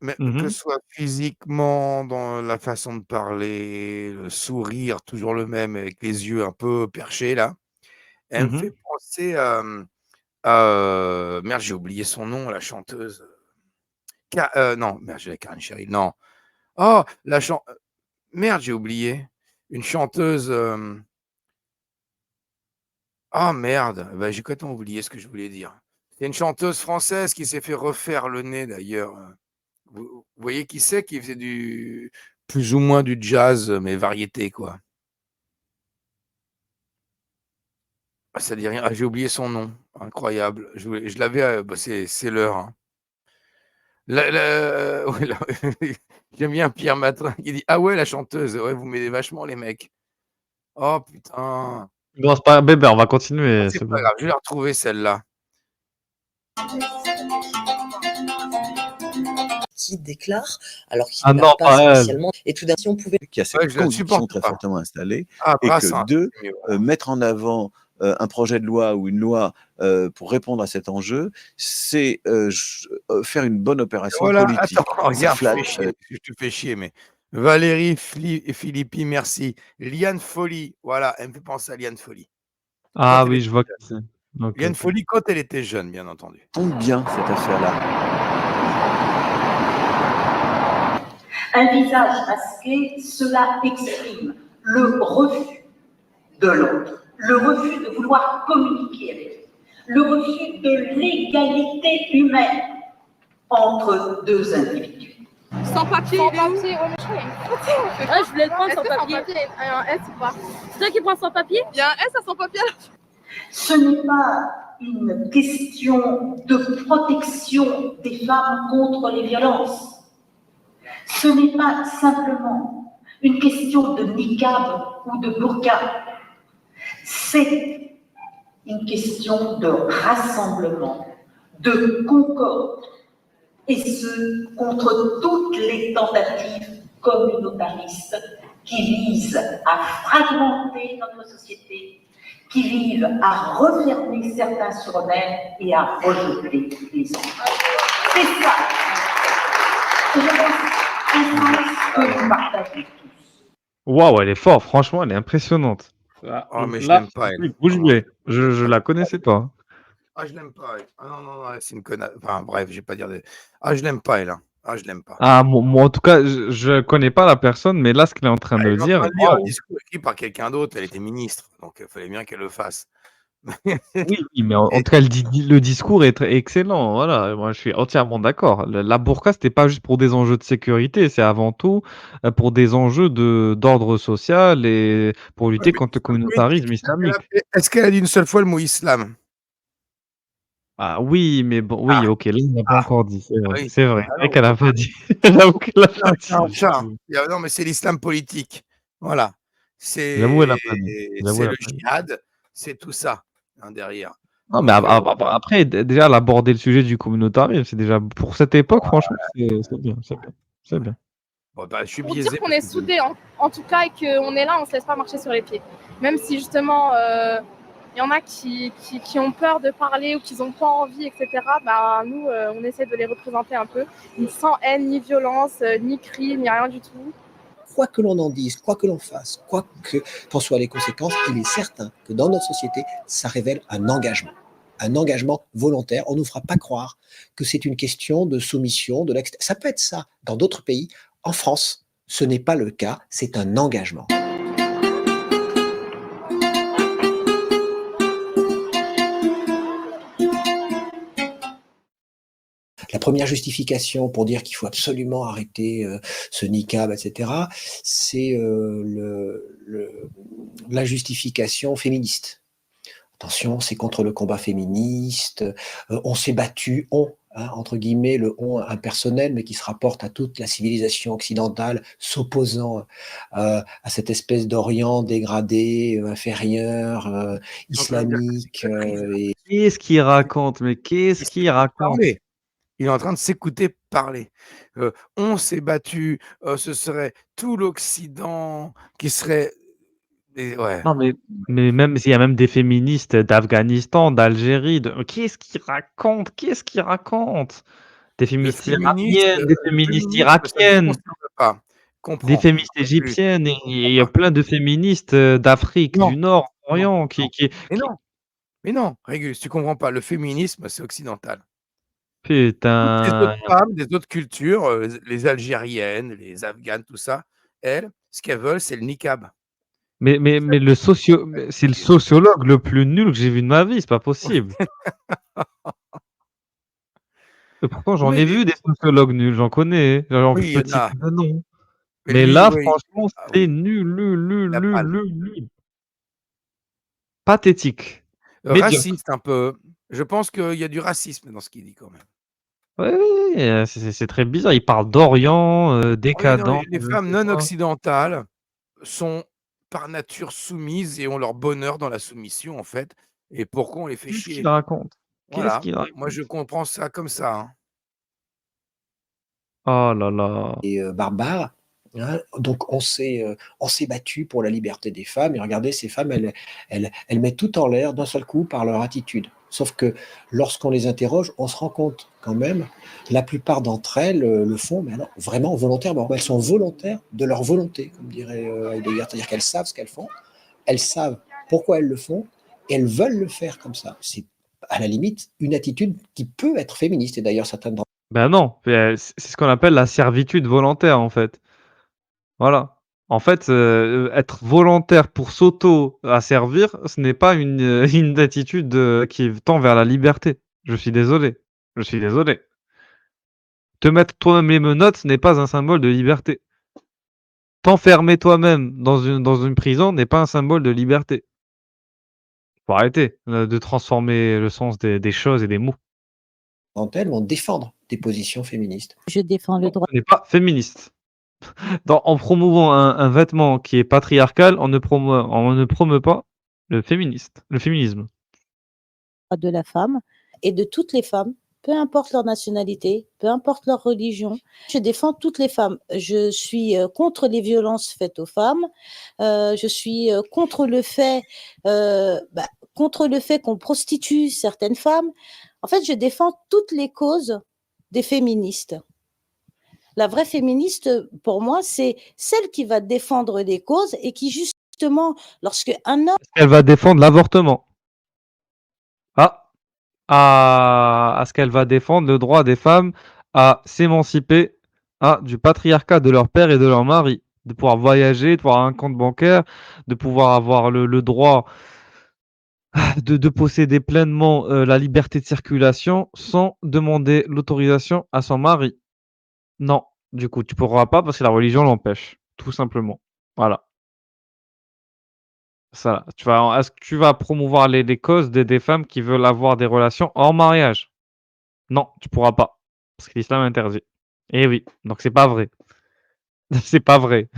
S2: mais que
S1: Mhm,
S2: ce soit physiquement, dans la façon de parler, le sourire toujours le même avec les yeux un peu perchés là. Elle me
S1: mhm.
S2: fait penser, à, merde, j'ai oublié son nom, la chanteuse, non, merde, j'ai Karen Cheryl, non. Oh, merde, j'ai oublié. Une chanteuse, ah merde, bah, j'ai complètement oublié ce que je voulais dire. C'est une chanteuse française qui s'est fait refaire le nez d'ailleurs, vous voyez qui c'est qui faisait du plus ou moins du jazz, mais variété quoi? Ah ça dit rien, ah j'ai oublié son nom, incroyable. Je l'avais, bah, c'est l'heure, hein. Ouais, j'aime bien Pierre Matrin qui dit: «Ah ouais, la chanteuse, ouais, vous m'aidez vachement les mecs». Oh putain!
S1: Bon, c'est pas bébé, on va
S2: Ah,
S1: continuer,
S2: c'est
S1: c'est
S2: pas
S1: bon.
S2: grave, je vais la retrouver celle-là.
S4: Qui déclarent alors qu'ils
S1: Ah
S4: ne
S1: non,
S4: parlent pas
S1: pas elle.
S4: spécialement. Et tout d'un coup, si on pouvait
S12: Qui a cette
S2: Ouais, je la
S12: conviction
S2: supporte
S12: très
S2: pas.
S12: fortement installée
S2: Ah,
S12: et que
S2: Brassens,
S12: 2,
S2: c'est mieux, voilà.
S12: mettre en avant, un projet de loi ou une loi, pour répondre à cet enjeu, c'est, faire une bonne opération
S2: Voilà, attends,
S12: politique. Ça
S2: regarde, tu
S12: flatte,
S2: fais chier, tu fais chier, mais Valérie Filippi, merci. Liane Folly, voilà, elle me fait penser à Liane Folly. Quand
S1: Ah
S2: elle
S1: oui,
S2: était
S1: je vois qui
S2: jeune.
S1: c'est. OK,
S2: Liane
S1: OK.
S2: Folly quand elle était jeune, bien entendu.
S12: tombe bien cette affaire-là.
S13: Un visage masqué, cela exprime le refus de l'autre, le refus de vouloir communiquer avec lui, le refus de l'égalité humaine entre deux individus.
S8: Sans papier,
S5: Sans
S8: il est où?
S5: papier, ouais, mais je crois qu'il y a une photo en fait. Ouais, je voulais le prendre
S8: Est-ce
S5: sans
S8: que sans
S5: papier.
S8: papier, il y a un S ou pas?
S5: C'est toi qui prends sans papier?
S8: Il y a un S à son papier là?
S13: Ce n'est pas une question de protection des femmes contre les violences. Ce n'est pas simplement une question de niqab ou de burqa. C'est une question de rassemblement, de concorde, et ce, contre toutes les tentatives communautaristes qui visent à fragmenter notre société, qui visent à refermer certains sur eux-mêmes et à rejeter les autres. C'est ça. Et je pense un sens que nous partageons tous.
S1: Waouh, elle est forte, franchement, elle est impressionnante.
S2: Oh, mais je
S1: Là,
S2: l'aime pas, elle.
S1: bouche bée. Je la connaissais pas.
S2: Ah, je l'aime pas, elle. Ah non, non, non, c'est une connasse. Enfin, bref, je vais pas dire des. Ah, je l'aime pas, elle. Hein. Ah, je l'aime pas.
S1: Ah, moi, en tout cas, je connais pas la personne, mais là, ce qu'elle est en train
S2: Elle
S1: de
S2: est en
S1: dire,
S2: train de lire un
S1: waouh.
S2: discours écrit par quelqu'un d'autre, elle était ministre, donc il fallait bien qu'elle le fasse.
S1: Oui, oui, mais en tout cas, le discours est excellent. Voilà, moi, je suis entièrement d'accord. La burqa, c'était pas juste pour des enjeux de sécurité, c'est avant tout pour des enjeux d'ordre social et pour
S2: Ouais,
S1: lutter
S2: mais
S1: contre le
S2: politique,
S1: communautarisme islamique.
S2: est-ce qu'elle a dit une seule fois le mot islam?
S1: Ah oui, mais bon, oui,
S2: Ah,
S1: ok, là, il n'a pas
S2: ah,
S1: encore dit. C'est vrai,
S2: oui.
S1: c'est vrai.
S2: Ah
S1: C'est vrai
S2: non,
S1: qu'elle a pas dit. J'avoue qu'elle a
S2: un
S1: pas
S2: chat, un
S1: dit.
S2: chat. Non, mais c'est l'islam politique. Voilà.
S1: J'avoue, elle
S2: C'est
S1: a pas dit. J'avoue,
S2: c'est
S1: elle a
S2: le
S1: pas dit.
S2: djihad, c'est tout ça, hein, derrière.
S1: Non, mais
S2: Donc,
S1: après, déjà, elle a abordé le sujet du communautarisme, c'est déjà, pour cette époque, franchement, c'est bien, c'est bien, c'est bien.
S2: bon, bah, je suis
S8: Pour dire
S2: biaisé
S8: qu'on
S2: parce
S8: est
S2: que
S8: soudés en tout cas et qu'on est là, on se laisse pas marcher sur les pieds. Même si justement il y en a qui ont peur de parler ou qui n'ont pas envie, etc. Bah, nous, on essaie de les représenter un peu, sans haine, ni violence, ni cri, ni rien du tout.
S9: Quoi que l'on en dise, quoi que l'on fasse, quoi que qu'en soient les conséquences, il est certain que dans notre société, ça révèle un engagement volontaire. On ne nous fera pas croire que c'est une question de soumission, ça peut être ça dans d'autres pays. En France, ce n'est pas le cas, c'est un engagement. La première justification pour dire qu'il faut absolument arrêter ce niqab, etc., c'est la justification féministe. Attention, c'est contre le combat féministe, on s'est battu, entre guillemets, le on impersonnel, mais qui se rapporte à toute la civilisation occidentale, s'opposant à cette espèce d'Orient dégradé, inférieur, islamique.
S1: Qu'est-ce qu'il raconte? Mais qu'est-ce qu'il raconte?
S2: Il est en train de s'écouter parler. On s'est battu, ce serait tout l'Occident qui serait. Et ouais.
S1: Non, mais même s'il y a même des féministes d'Afghanistan, d'Algérie, qu'est-ce qu'il raconte? Qu'est-ce qu'il raconte? Des
S2: Le
S1: féministes
S2: féminisme,
S1: iraniennes, des féministes
S2: ça ne me
S1: irakiennes,
S2: concerne pas.
S1: des
S2: Comprends.
S1: féministes
S2: Non plus.
S1: égyptiennes, et il y a
S2: Comprends pas.
S1: plein de féministes d'Afrique
S2: Non,
S1: du Nord,
S2: non,
S1: d'Orient,
S2: non. Mais
S1: qui
S2: non, mais non, Régulus, tu comprends pas. Le féminisme, c'est occidental. Toutes les
S1: putain.
S2: autres femmes des autres cultures, les algériennes, les afghanes, tout ça, elles, ce qu'elles veulent, c'est le niqab.
S1: Mais c'est le sociologue le plus nul que j'ai vu de ma vie, c'est pas possible. Et pourtant, j'en ai
S2: Mais
S1: vu des sociologues nuls, j'en connais, j'en
S2: oui, il y en
S1: peux
S2: a.
S1: citer le nom.
S2: Mais
S1: Mais
S2: lui,
S1: là,
S2: oui.
S1: franchement,
S2: Ah
S1: c'est
S2: oui,
S1: nul, nul, nul,
S2: la
S1: nul,
S2: balle.
S1: nul, nul. Pathétique. Médiocre.
S2: Raciste un peu. Je pense qu'il y a du racisme dans ce qu'il dit quand même.
S1: Ouais, oui, oui, c'est très bizarre. Il parle d'Orient,
S2: Oui, non,
S1: décadent,
S2: les
S1: je ne
S2: femmes
S1: sais
S2: non
S1: pas.
S2: occidentales sont par nature soumises et ont leur bonheur dans la soumission, en fait. Et pourquoi on les fait
S1: Qu'est-ce qu'il
S2: chier?
S1: raconte? Qu'est-ce
S2: Voilà,
S1: qu'il
S2: moi je
S1: raconte?
S2: comprends ça comme ça, hein.
S1: Oh là là.
S9: Et barbares, hein. Donc on s'est battu pour la liberté des femmes et regardez ces femmes, elles mettent tout en l'air d'un seul coup par leur attitude. Sauf que lorsqu'on les interroge, on se rend compte quand même, la plupart d'entre elles, le font, mais alors vraiment volontairement. Elles sont volontaires de leur volonté, comme dirait, Heidegger. C'est-à-dire qu'elles savent ce qu'elles font, elles savent pourquoi elles le font et elles veulent le faire comme ça. C'est à la limite une attitude qui peut être féministe et d'ailleurs certaines
S1: Ben non, c'est ce qu'on appelle la servitude volontaire, en fait. Voilà. En fait, être volontaire pour s'auto-asservir, ce n'est pas une, une attitude, qui tend vers la liberté. Je suis désolé. Je suis désolé. Te mettre toi-même les menottes n'est pas un symbole de liberté. T'enfermer toi-même dans une prison n'est pas un symbole de liberté. Faut arrêter, de transformer le sens des choses et des mots.
S9: d'entre elles vont défendre des positions féministes.
S14: Je défends le droit.
S1: On n'est pas féministe. En promouvant un vêtement qui est patriarcal, on ne promeut pas le féminisme.
S14: De la femme et de toutes les femmes, peu importe leur nationalité, peu importe leur religion. Je défends toutes les femmes. Je suis contre les violences faites aux femmes. Je suis contre le fait qu'on prostitue certaines femmes. En fait, je défends toutes les causes des féministes. La vraie féministe, pour moi, c'est celle qui va défendre les causes et qui, justement, lorsque un homme...
S1: Elle va défendre l'avortement. À ce qu'elle va défendre le droit des femmes à s'émanciper du patriarcat de leur père et de leur mari, de pouvoir voyager, de pouvoir avoir un compte bancaire, de pouvoir avoir le droit de posséder pleinement la liberté de circulation sans demander l'autorisation à son mari. Non, du coup, tu pourras pas parce que la religion l'empêche, tout simplement. Voilà. Ça, est-ce que tu vas promouvoir les causes des femmes qui veulent avoir des relations hors mariage? Non, tu pourras pas, parce que l'islam interdit. Eh oui, donc c'est pas vrai. C'est pas vrai.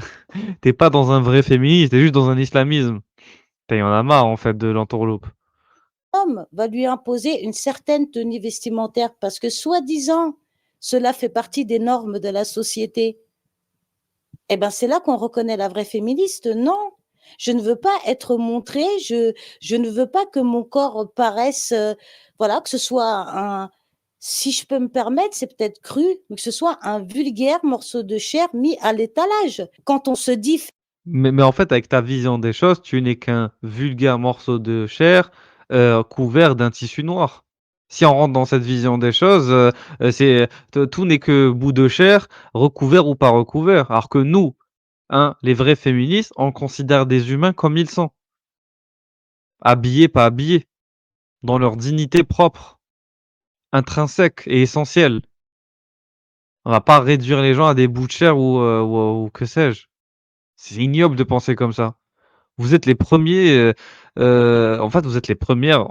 S1: Tu pas dans un vrai féminisme, tu juste dans un islamisme. Il y en a marre en fait de l'entourloupe.
S14: homme va lui imposer une certaine tenue vestimentaire parce que, soi-disant, cela fait partie des normes de la société. Eh ben, c'est là qu'on reconnaît la vraie féministe. Non, je ne veux pas être montrée, je ne veux pas que mon corps paraisse, voilà, que ce soit un, si je peux me permettre, c'est peut-être cru, mais que ce soit un vulgaire morceau de chair mis à l'étalage. Quand on se dit
S1: Mais en fait, avec ta vision des choses, tu n'es qu'un vulgaire morceau de chair, couvert d'un tissu noir. Si on rentre dans cette vision des choses, c'est tout n'est que bout de chair, recouvert ou pas recouvert. Alors que nous, hein, les vrais féministes, on considère des humains comme ils sont. Habillés, pas habillés, dans leur dignité propre, intrinsèque et essentielle. On va pas réduire les gens à des bouts de chair ou que sais-je. C'est ignoble de penser comme ça. Vous êtes les premiers, en fait, vous êtes les premières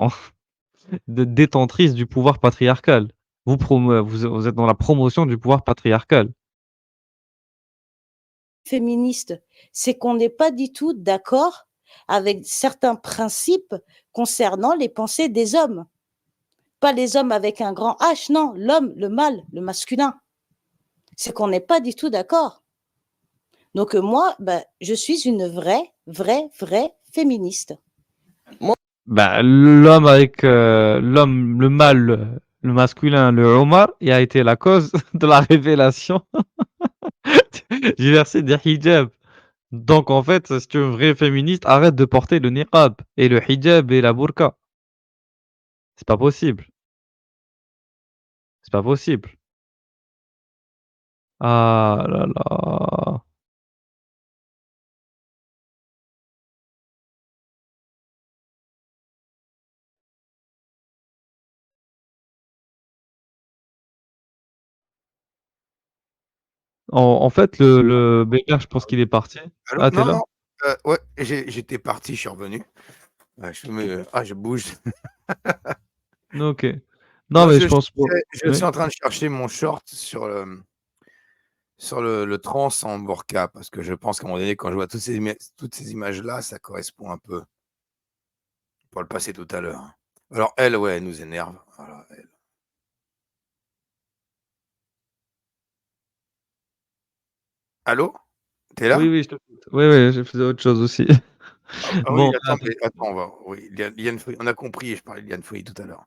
S1: détentrices du pouvoir patriarcal. Vous êtes dans la promotion du pouvoir patriarcal.
S14: féministe, c'est qu'on n'est pas du tout d'accord avec certains principes concernant les pensées des hommes. Pas les hommes avec un grand H, non, l'homme, le mâle, le masculin. C'est qu'on n'est pas du tout d'accord. Donc moi, je suis une vraie féministe.
S1: Bah, l'homme avec l'homme, le mâle, le masculin, le Omar, il a été la cause de la révélation du verset des hijab. Donc en fait, si tu es un vrai féministe, arrête de porter le niqab et le hijab et la burqa. C'est pas possible. C'est pas possible. Ah là là. En fait, le Bécaire, je pense qu'il est parti.
S2: Allô?
S1: Ah, tu es
S2: Non,
S1: là?
S2: non, ouais, j'étais parti, je suis revenu. Je bouge.
S1: OK. Non,
S2: Non,
S1: mais je pense pour
S2: je suis en train de chercher mon short sur le trans en burqa, parce que je pense qu'à un moment donné, quand je vois toutes ces images-là, ça correspond un peu. Pour le passer tout à l'heure. Alors elle, ouais, elle nous énerve. Voilà, elle. Allô? T'es là?
S1: Oui, oui, je t'écoute. Oui, oui, je faisais autre chose aussi.
S2: Ah oui,
S1: Bon,
S2: attends, mais attends, oui, Liane Folie, on a compris, je parlais de Liane Folie tout à l'heure.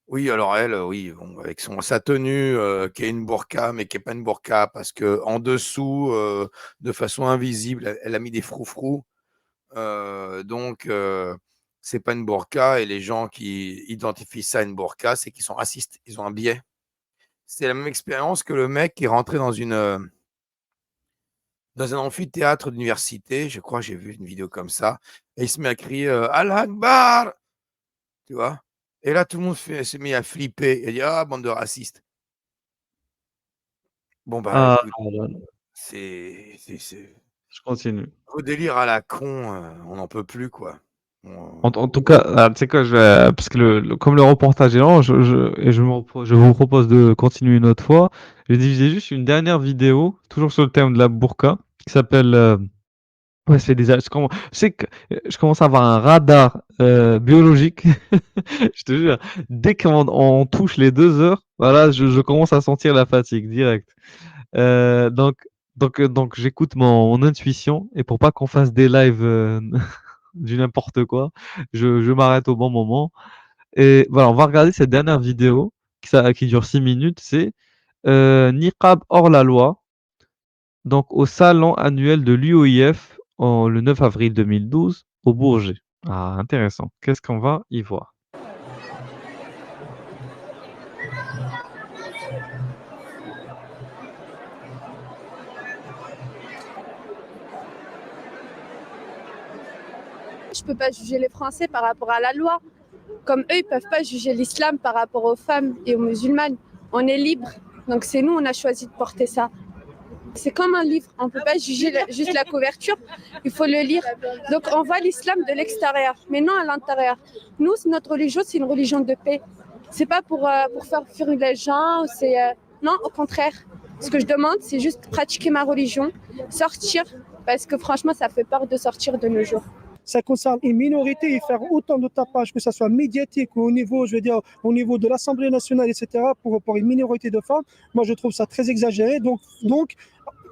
S2: Oui, alors elle, oui, bon, avec sa tenue qui est une burqa, mais qui n'est pas une burqa, parce qu'en dessous, de façon invisible, elle a mis des froufrous. Donc, c'est pas une burqa, et les gens qui identifient ça à une burqa, c'est qu'ils sont racistes, ils ont un biais. C'est la même expérience que le mec qui est rentré dans un amphithéâtre d'université. Je crois que j'ai vu une vidéo comme ça, et il se met à crier Allah Akbar, tu vois. Et là, tout le monde s'est mis à flipper et dit ah, bande de racistes. Bon, bah
S1: Ah,
S2: écoute,
S1: là, là,
S2: c'est
S1: je continue.
S2: au délire à la con, on n'en peut plus, quoi.
S1: En tout cas, tu sais quoi, parce que comme le reportage est long, je vous propose de continuer une autre fois. J'ai divisé juste une dernière vidéo, toujours sur le thème de la burqa, qui s'appelle. Ouais, ça fait des. Je sais que je commence à avoir un radar biologique. Je te jure, dès on touche les 2 heures, voilà, je commence à sentir la fatigue direct. Euh, donc, donc j'écoute mon intuition, et pour pas qu'on fasse des lives du n'importe quoi, je m'arrête au bon moment. Et voilà, on va regarder cette dernière vidéo qui dure 6 minutes. C'est Niqab hors la loi, donc au salon annuel de l'UOIF le 9 avril 2012 au Bourget. Ah, intéressant. Qu'est-ce qu'on va y voir?
S8: Je peux pas juger les Français par rapport à la loi. Comme eux, ils peuvent pas juger l'islam par rapport aux femmes et aux musulmanes. On est libre. Donc c'est nous, on a choisi de porter ça. C'est comme un livre. On peut pas juger juste la couverture. Il faut le lire. Donc on voit l'islam de l'extérieur, mais non à l'intérieur. Nous, notre religion, c'est une religion de paix. C'est pas pour faire fuir les gens. Non, au contraire. Ce que je demande, c'est juste pratiquer ma religion, sortir, parce que franchement, ça fait peur de sortir de nos jours.
S15: Ça concerne une minorité et faire autant de tapage, que ce soit médiatique ou au niveau, je veux dire, au niveau de l'Assemblée nationale, etc., pour une minorité de femmes, moi je trouve ça très exagéré. Donc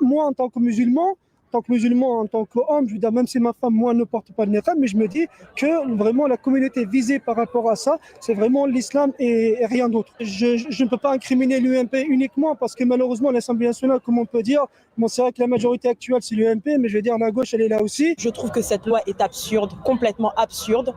S15: moi en tant que musulman, en tant qu'homme, je veux dire, même si ma femme, moi, ne porte pas le niqab, mais je me dis que vraiment la communauté visée par rapport à ça, c'est vraiment l'islam et rien d'autre. Je ne peux pas incriminer l'UMP uniquement parce que malheureusement, l'Assemblée nationale, comme on peut dire, bon, c'est vrai que la majorité actuelle, c'est l'UMP, mais je veux dire, la gauche, elle est là aussi.
S11: Je trouve que cette loi est absurde, complètement absurde.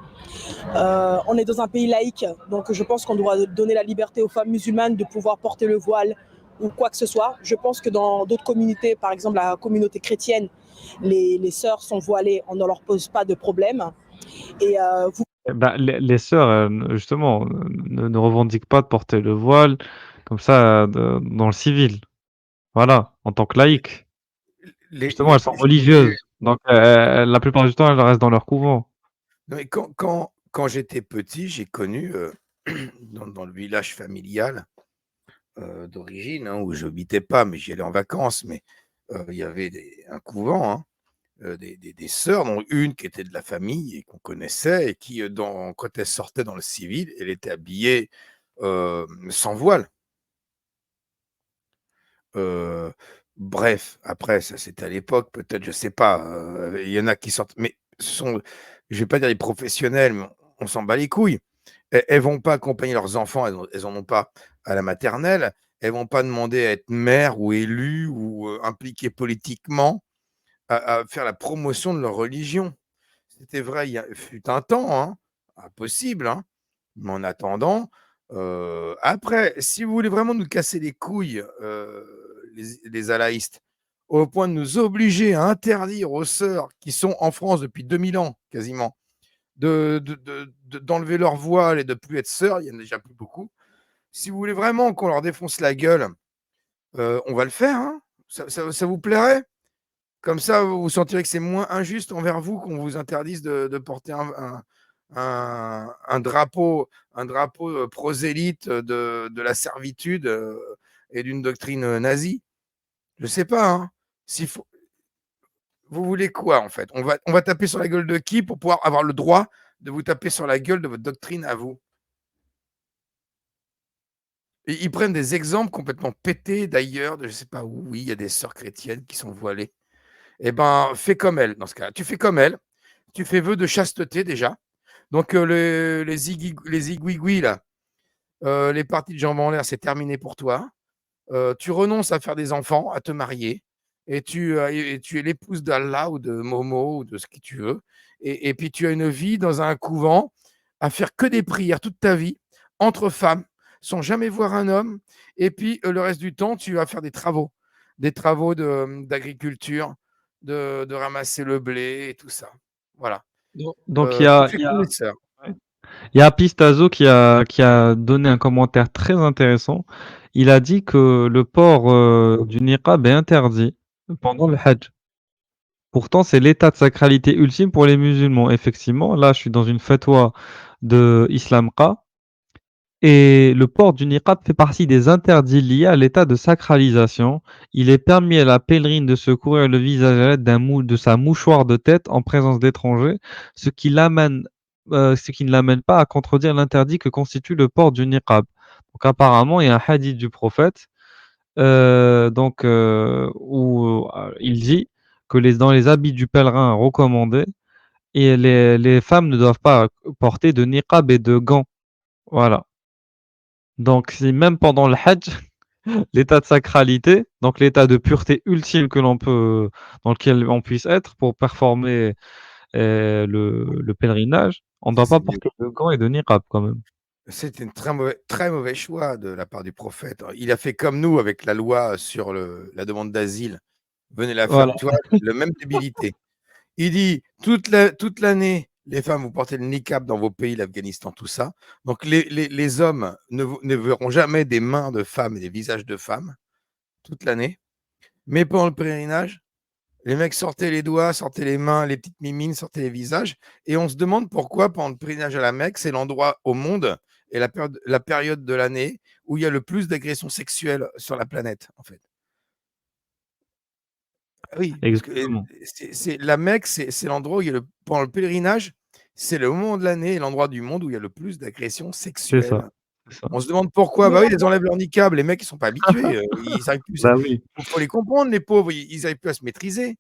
S11: On est dans un pays laïque, donc je pense qu'on doit donner la liberté aux femmes musulmanes de pouvoir porter le voile ou quoi que ce soit. Je pense que dans d'autres communautés, par exemple la communauté chrétienne, les sœurs sont voilées, on ne leur pose pas de problème. Et
S1: Les sœurs, justement, ne revendiquent pas de porter le voile comme ça dans le civil. Voilà, en tant que laïque. Justement, elles sont religieuses. Donc, la plupart du temps, elles restent dans leur couvent.
S2: Non, mais quand j'étais petit, j'ai connu dans le village familial d'origine, où je n'habitais pas, mais j'y allais en vacances, mais il y avait un couvent, hein, des sœurs, dont une qui était de la famille et qu'on connaissait, et qui, quand elle sortait dans le civil, elle était habillée sans voile. Bref, après, ça c'était à l'époque, peut-être, je sais pas, il y en a qui sortent, mais je vais pas dire les professionnels, mais on s'en bat les couilles. Elles vont pas accompagner leurs enfants, elles en ont pas à la maternelle, elles vont pas demander à être mères ou élues ou impliquées politiquement à faire la promotion de leur religion. C'était vrai, il fut un temps, hein, impossible, hein, mais en attendant, après, si vous voulez vraiment nous casser les couilles, les alaïstes, au point de nous obliger à interdire aux sœurs qui sont en France depuis 2000 ans quasiment, d'enlever leur voile et de plus être sœurs, il y en a déjà plus beaucoup. Si vous voulez vraiment qu'on leur défonce la gueule, on va le faire, hein. Ça vous plairait? Comme ça, vous sentirez que c'est moins injuste envers vous qu'on vous interdise de porter un drapeau prosélyte de la servitude et d'une doctrine nazie. Je sais pas, hein. S'il faut... Vous voulez quoi, en fait? On va taper sur la gueule de qui pour pouvoir avoir le droit de vous taper sur la gueule de votre doctrine à vous? Et ils prennent des exemples complètement pétés d'ailleurs, de je sais pas où. Oui, il y a des sœurs chrétiennes qui sont voilées. Eh ben, fais comme elles dans ce cas-là. Tu fais comme elles. Tu fais vœu de chasteté déjà. Donc les igouigouis là, les parties de jambes en l'air, c'est terminé pour toi. Tu renonces à faire des enfants, à te marier, et tu es l'épouse d'Allah ou de Momo ou de ce que tu veux. Et puis tu as une vie dans un couvent à faire que des prières toute ta vie entre femmes, sans jamais voir un homme. Et puis le reste du temps, tu vas faire des travaux d'agriculture, de ramasser le blé et tout ça. Voilà.
S1: Donc
S2: Tu fais comme les sœurs.
S1: il y a Pistazo qui a donné un commentaire très intéressant. Il a dit que le port du niqab est interdit pendant le Hajj. Pourtant, c'est l'état de sacralité ultime pour les musulmans. Effectivement, là, je suis dans une fatwa de Islamqa et le port du niqab fait partie des interdits liés à l'état de sacralisation. Il est permis à la pèlerine de se couvrir le visage à l'aide de sa mouchoir de tête en présence d'étrangers, ce qui ne l'amène pas à contredire l'interdit que constitue le port du niqab. Donc apparemment, il y a un hadith du prophète où il dit que dans les habits du pèlerin recommandés, et les femmes ne doivent pas porter de niqab et de gants. Voilà. Donc, si même pendant le Hajj, l'état de sacralité, donc l'état de pureté ultime dans lequel on puisse être pour performer le pèlerinage, on ne doit pas porter de gants et de niqab quand même.
S2: C'était un très mauvais choix de la part du prophète. Il a fait comme nous avec la loi sur la demande d'asile. Venez la faire,
S1: Voilà.
S2: tu vois, la même débilité. Il dit toute l'année, les femmes, vous portez le niqab dans vos pays, l'Afghanistan, tout ça. Donc les hommes ne verront jamais des mains de femmes et des visages de femmes toute l'année. Mais pendant le pèlerinage, les mecs sortaient les doigts, sortaient les mains, les petites mimines, sortaient les visages. Et on se demande pourquoi, pendant le pèlerinage à la Mecque, c'est l'endroit au monde et la période de l'année où il y a le plus d'agressions sexuelles sur la planète, en fait. Oui, parce que
S1: Exactement.
S2: la Mecque, c'est l'endroit où il y a pendant le pèlerinage, c'est le moment de l'année et l'endroit du monde où il y a le plus d'agressions
S1: C'est
S2: sexuelles.
S1: ça. C'est ça.
S2: On se demande pourquoi. Bah oui, ils enlèvent leur niqab. Les mecs, ils sont pas habitués. Ils arrivent plus.
S1: Bah oui.
S2: Faut les comprendre, les pauvres. Ils n'arrivent plus à se maîtriser.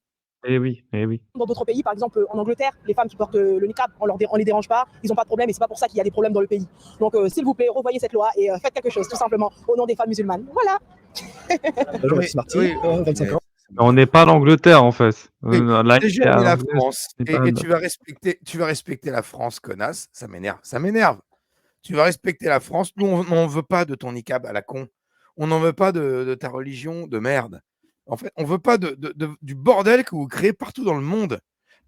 S1: Eh oui, eh oui.
S16: Dans d'autres pays, par exemple en Angleterre, les femmes qui portent le niqab, on les dérange pas, ils n'ont pas de problème et c'est pas pour ça qu'il y a des problèmes dans le pays. Donc s'il vous plaît, revoyez cette loi et faites quelque chose tout simplement au nom des femmes musulmanes. Voilà.
S15: Bonjour, Mathis Marty, 25 ans.
S1: On n'est pas l'Angleterre en fait.
S2: Oui,
S1: Là,
S2: déjà, on est la
S1: anglaise,
S2: France.
S1: c'est pas
S2: Et tu vas respecter la France, connasse. Ça m'énerve. Ça m'énerve. Tu vas respecter la France. Nous, on n'en veut pas de ton niqab à la con. On n'en veut pas de ta religion de merde. En fait, on ne veut pas du bordel que vous créez partout dans le monde.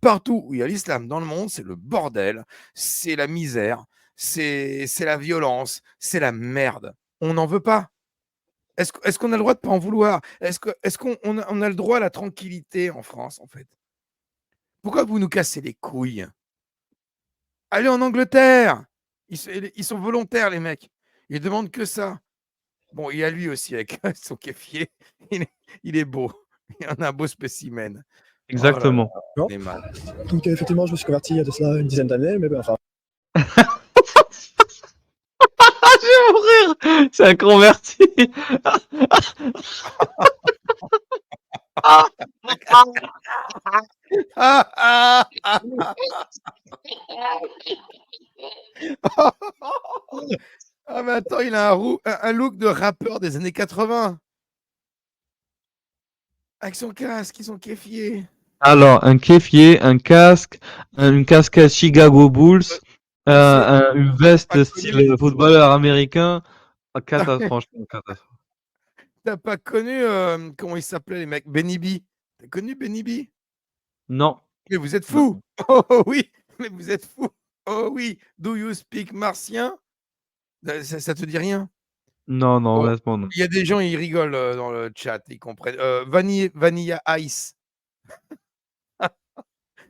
S2: Partout où il y a l'islam dans le monde, c'est le bordel, c'est la misère, c'est la violence, c'est la merde. On n'en veut pas. Est-ce qu'on a le droit de ne pas en vouloir? Est-ce qu'on a le droit à la tranquillité en France, en fait? Pourquoi vous nous cassez les couilles? Allez en Angleterre! Ils sont volontaires, les mecs. Ils demandent que ça. Bon, il y a lui aussi avec son kéfier. Il est beau. Il y en a un beau spécimen.
S1: Exactement.
S2: Oh là là, on est mal.
S15: Donc effectivement, je me suis converti il y a de cela une dizaine d'années, mais ben, enfin.
S1: Je vais mourir. C'est un converti.
S2: Ah, mais attends, il a un look de rappeur des années 80. Avec son casque, ils sont kéfiés.
S1: Alors, un kéfier, un casque, une casquette Chicago Bulls, une veste style footballeur américain. Ah, catastrophe, franchement, catastrophe.
S2: T'as pas connu, comment ils s'appelaient les mecs? Benny B. T'as connu Benny B?
S1: Non.
S2: Mais vous êtes fous! Oh oui, mais vous êtes fous! Oh oui, do you speak martien? Ça te dit rien?
S1: Non, non,
S2: Bon,
S1: honnêtement, non.
S2: il y a des gens, ils rigolent dans le chat, ils comprennent. Vanilla Ice.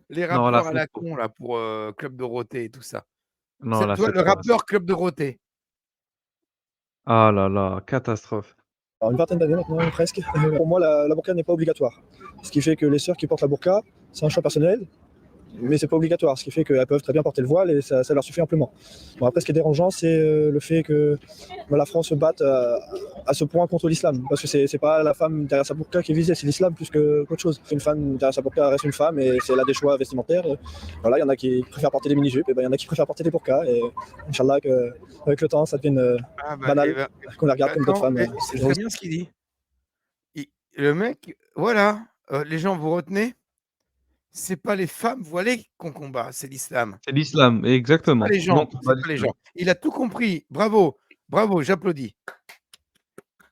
S2: Les
S1: Non, là,
S2: rappeurs à la
S1: pour-
S2: con, là, pour Club Dorothée et tout ça.
S1: Non,
S2: C'est
S1: là,
S2: toi,
S1: c'est
S2: le
S1: trop, là,
S2: rappeur Club Dorothée.
S1: ah là là, catastrophe.
S15: Alors, une vingtaine d'années maintenant, presque. Pour moi, la burqa n'est pas obligatoire. Ce qui fait que les sœurs qui portent la burqa, c'est un choix personnel, mais c'est pas obligatoire. Ce qui fait qu'elles peuvent très bien porter le voile et ça leur suffit amplement. Bon, après, ce qui est dérangeant, c'est le fait que la France se batte à ce point contre l'islam. Parce que c'est pas la femme derrière sa burqa qui est visée, c'est l'islam plus qu'autre chose. Une femme derrière sa burqa reste une femme et elle a des choix vestimentaires. Voilà, il y en a qui préfèrent porter des mini-jupes, et ben, il y en a qui préfèrent porter des burqas. Et Inch'Allah, avec le temps, ça devienne banal, qu'on les regarde comme d'autres femmes.
S2: C'est très bien ce qu'il dit. Le mec, voilà, les gens, vous retenez, c'est pas les femmes voilées qu'on combat, c'est l'islam.
S1: C'est l'islam,
S2: Pas
S1: exactement.
S2: les gens,
S1: Non,
S2: c'est
S1: pas
S2: pas les
S1: l'islam.
S2: gens. Il a tout compris. Bravo, bravo, j'applaudis.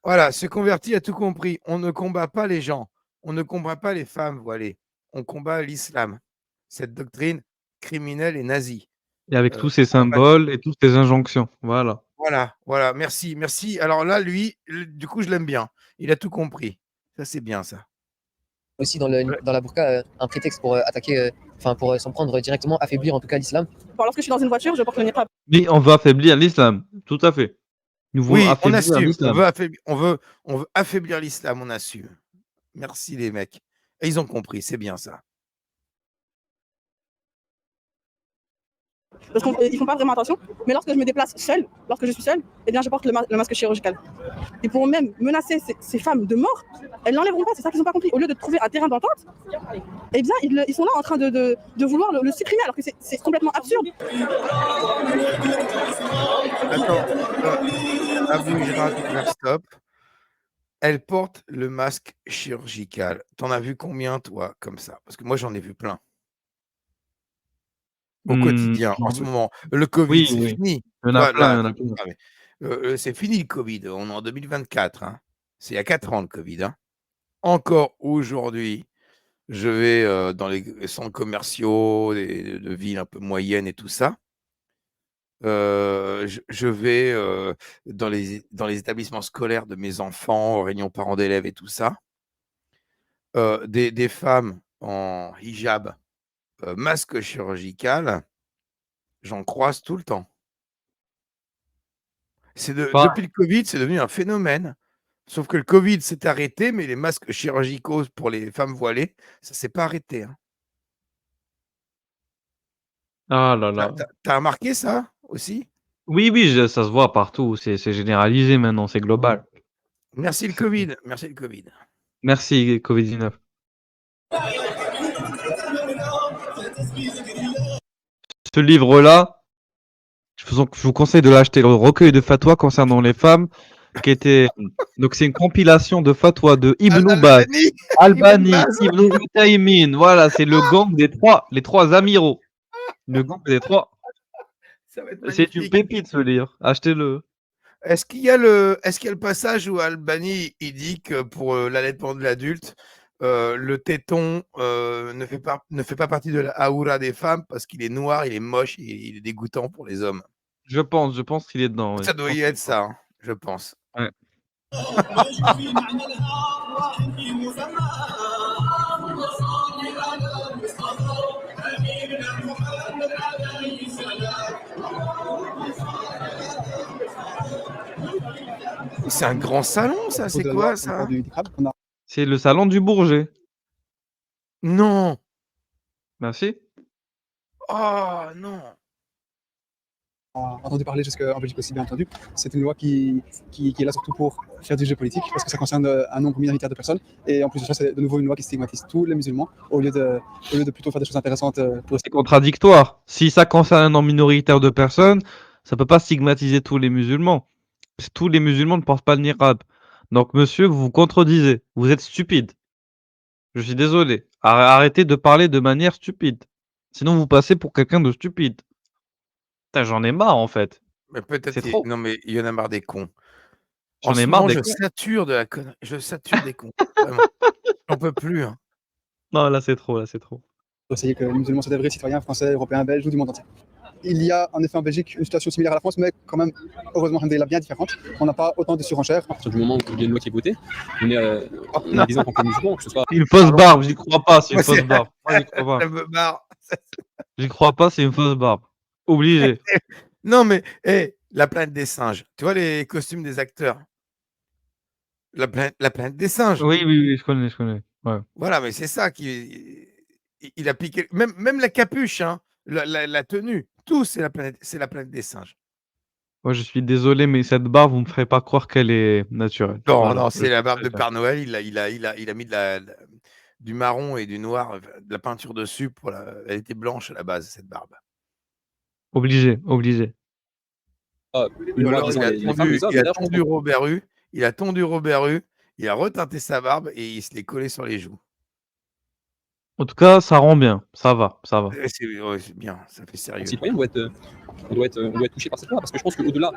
S2: Voilà, ce converti a tout compris. On ne combat pas les gens. On ne combat pas les femmes voilées. On combat l'islam. Cette doctrine criminelle et nazie.
S1: Et avec tous ces
S2: On va-
S1: symboles et toutes ces injonctions. Voilà.
S2: Voilà, voilà, merci, merci. Alors là, lui, du coup, je l'aime bien. Il a tout compris. Ça, c'est bien, ça.
S17: Aussi dans la burqa, un prétexte pour attaquer, pour s'en prendre directement, affaiblir en tout cas l'islam.
S16: Lorsque je suis dans une voiture, je porte le niqab.
S1: Mais on veut affaiblir l'islam, tout à fait. Nous voulons
S2: Oui, on
S1: affaiblir
S2: assume.
S1: l'islam.
S2: On veut affaiblir l'islam, on assume. Merci les mecs. Et ils ont compris, c'est bien ça.
S16: Parce qu'ils font pas vraiment attention. Mais lorsque je me déplace seule, lorsque je suis seule, eh bien, je porte le masque chirurgical. Ils pourront même menacer ces femmes de mort. Elles l'enlèveront pas, c'est ça qu'ils n'ont pas compris. Au lieu de trouver un terrain d'entente, eh bien, ils sont là en train de vouloir le supprimer, alors que c'est complètement absurde.
S2: Attends, Abou Gérard, stop. Elle porte le masque chirurgical. T'en as vu combien, toi, comme ça? Parce que moi, j'en ai vu plein. Au quotidien, en ce moment. Le Covid,
S1: Oui,
S2: c'est
S1: oui.
S2: fini.
S1: Il y en a
S2: Voilà.
S1: plein, il y en a plein.
S2: Ah, mais, c'est fini le Covid. On est en 2024. Hein. C'est il y a 4 ans le Covid. Hein. Encore aujourd'hui, je vais dans les centres commerciaux de villes un peu moyennes et tout ça. Je vais dans les établissements scolaires de mes enfants, aux réunions parents d'élèves et tout ça. Des femmes en hijab, masque chirurgical, j'en croise tout le temps. Depuis le Covid, c'est devenu un phénomène. Sauf que le Covid s'est arrêté, mais les masques chirurgicaux pour les femmes voilées, ça ne s'est pas arrêté. Hein.
S1: Ah là là.
S2: T'as remarqué ça aussi?
S1: Oui, oui, ça se voit partout. C'est généralisé maintenant, c'est global.
S2: Merci le Covid. Merci le Covid.
S1: Merci, Covid-19. Ce livre-là, je vous conseille de l'acheter, le recueil de fatwas concernant les femmes, qui était. Donc, c'est une compilation de fatwas de Ibn Baz, Albani, Ibn Uthaymin. Voilà, c'est le gang les trois amiraux. Le gang des trois. C'est une pépite ce livre. Achetez-le.
S2: Est-ce qu'il y a le passage où Albani il dit que pour l'allaitement de l'adulte, le téton ne fait pas partie de la aoura des femmes parce qu'il est noir, il est moche, il est dégoûtant pour les hommes.
S1: Je pense qu'il est dedans.
S2: Ça doit y être ça, hein, je pense.
S1: Ouais.
S2: C'est un grand salon, ça. C'est quoi ça?
S1: C'est le salon du Bourget.
S2: Non.
S1: Merci.
S2: Oh non.
S18: Entendu parler jusqu'en Belgique aussi, bien entendu. C'est une loi qui est là surtout pour faire du jeu politique, parce que ça concerne un nombre minoritaire de personnes. Et en plus de ça, c'est de nouveau une loi qui stigmatise tous les musulmans, au lieu de plutôt faire des choses intéressantes.
S1: C'est contradictoire. Si ça concerne un nombre minoritaire de personnes, ça peut pas stigmatiser tous les musulmans. Parce que tous les musulmans ne portent pas le niqab. Donc, monsieur, vous vous contredisez. Vous êtes stupide. Je suis désolé. Arrêtez de parler de manière stupide. Sinon, vous passez pour quelqu'un de stupide. J'en ai marre, en fait.
S2: Mais peut-être.
S1: C'est trop.
S2: Non, mais il y en a marre des cons.
S1: J'en ai marre des cons.
S2: Je sature de la connerie. Je sature des cons. J'en peux plus. Hein.
S1: Non, là, c'est trop. Là, c'est trop.
S18: Essayer que les musulmans soient des vrais citoyens français, européens, belges ou du monde entier. Il y a en effet en Belgique une situation similaire à la France, mais quand même, heureusement, bien différente. On n'a pas autant de surenchères.
S19: À partir du moment où il y a une loi qui est votée, on est disant qu'on peut musulman, que ce soit.
S1: Une fausse barbe, j'y crois pas, c'est une fausse barbe. Moi, j'y crois pas.
S2: Ça me barre.
S1: J'y crois pas, c'est une fausse barbe. Obligé.
S2: Non, mais la planète des singes. Tu vois les costumes des acteurs? La planète des singes.
S1: Oui, oui, oui, je connais. Ouais.
S2: Voilà, mais c'est ça il a piqué même la capuche, hein, la tenue, tout c'est la planète des singes.
S1: Moi, je suis désolé, mais cette barbe, vous me ferez pas croire qu'elle est naturelle.
S2: Non,
S1: Voilà,
S2: non,
S1: je
S2: c'est la barbe de
S1: préfère.
S2: Père Noël, il a mis du marron et du noir, de la peinture dessus pour elle était blanche à la base, cette barbe.
S1: Obligé, obligé.
S19: Une
S2: Ou
S19: loi
S2: alors
S19: visant les femmes, les hommes, mais là, je pense pas.
S2: il a tondu Robert Hue, il a reteinté sa barbe et il se l'est collé sur les joues.
S1: En tout cas, ça rend bien. Ça va, ça va.
S2: Ouais, c'est bien, ça fait
S19: Un
S2: sérieux.
S19: citoyen on doit être touché par cette loi, parce que je pense qu'au-delà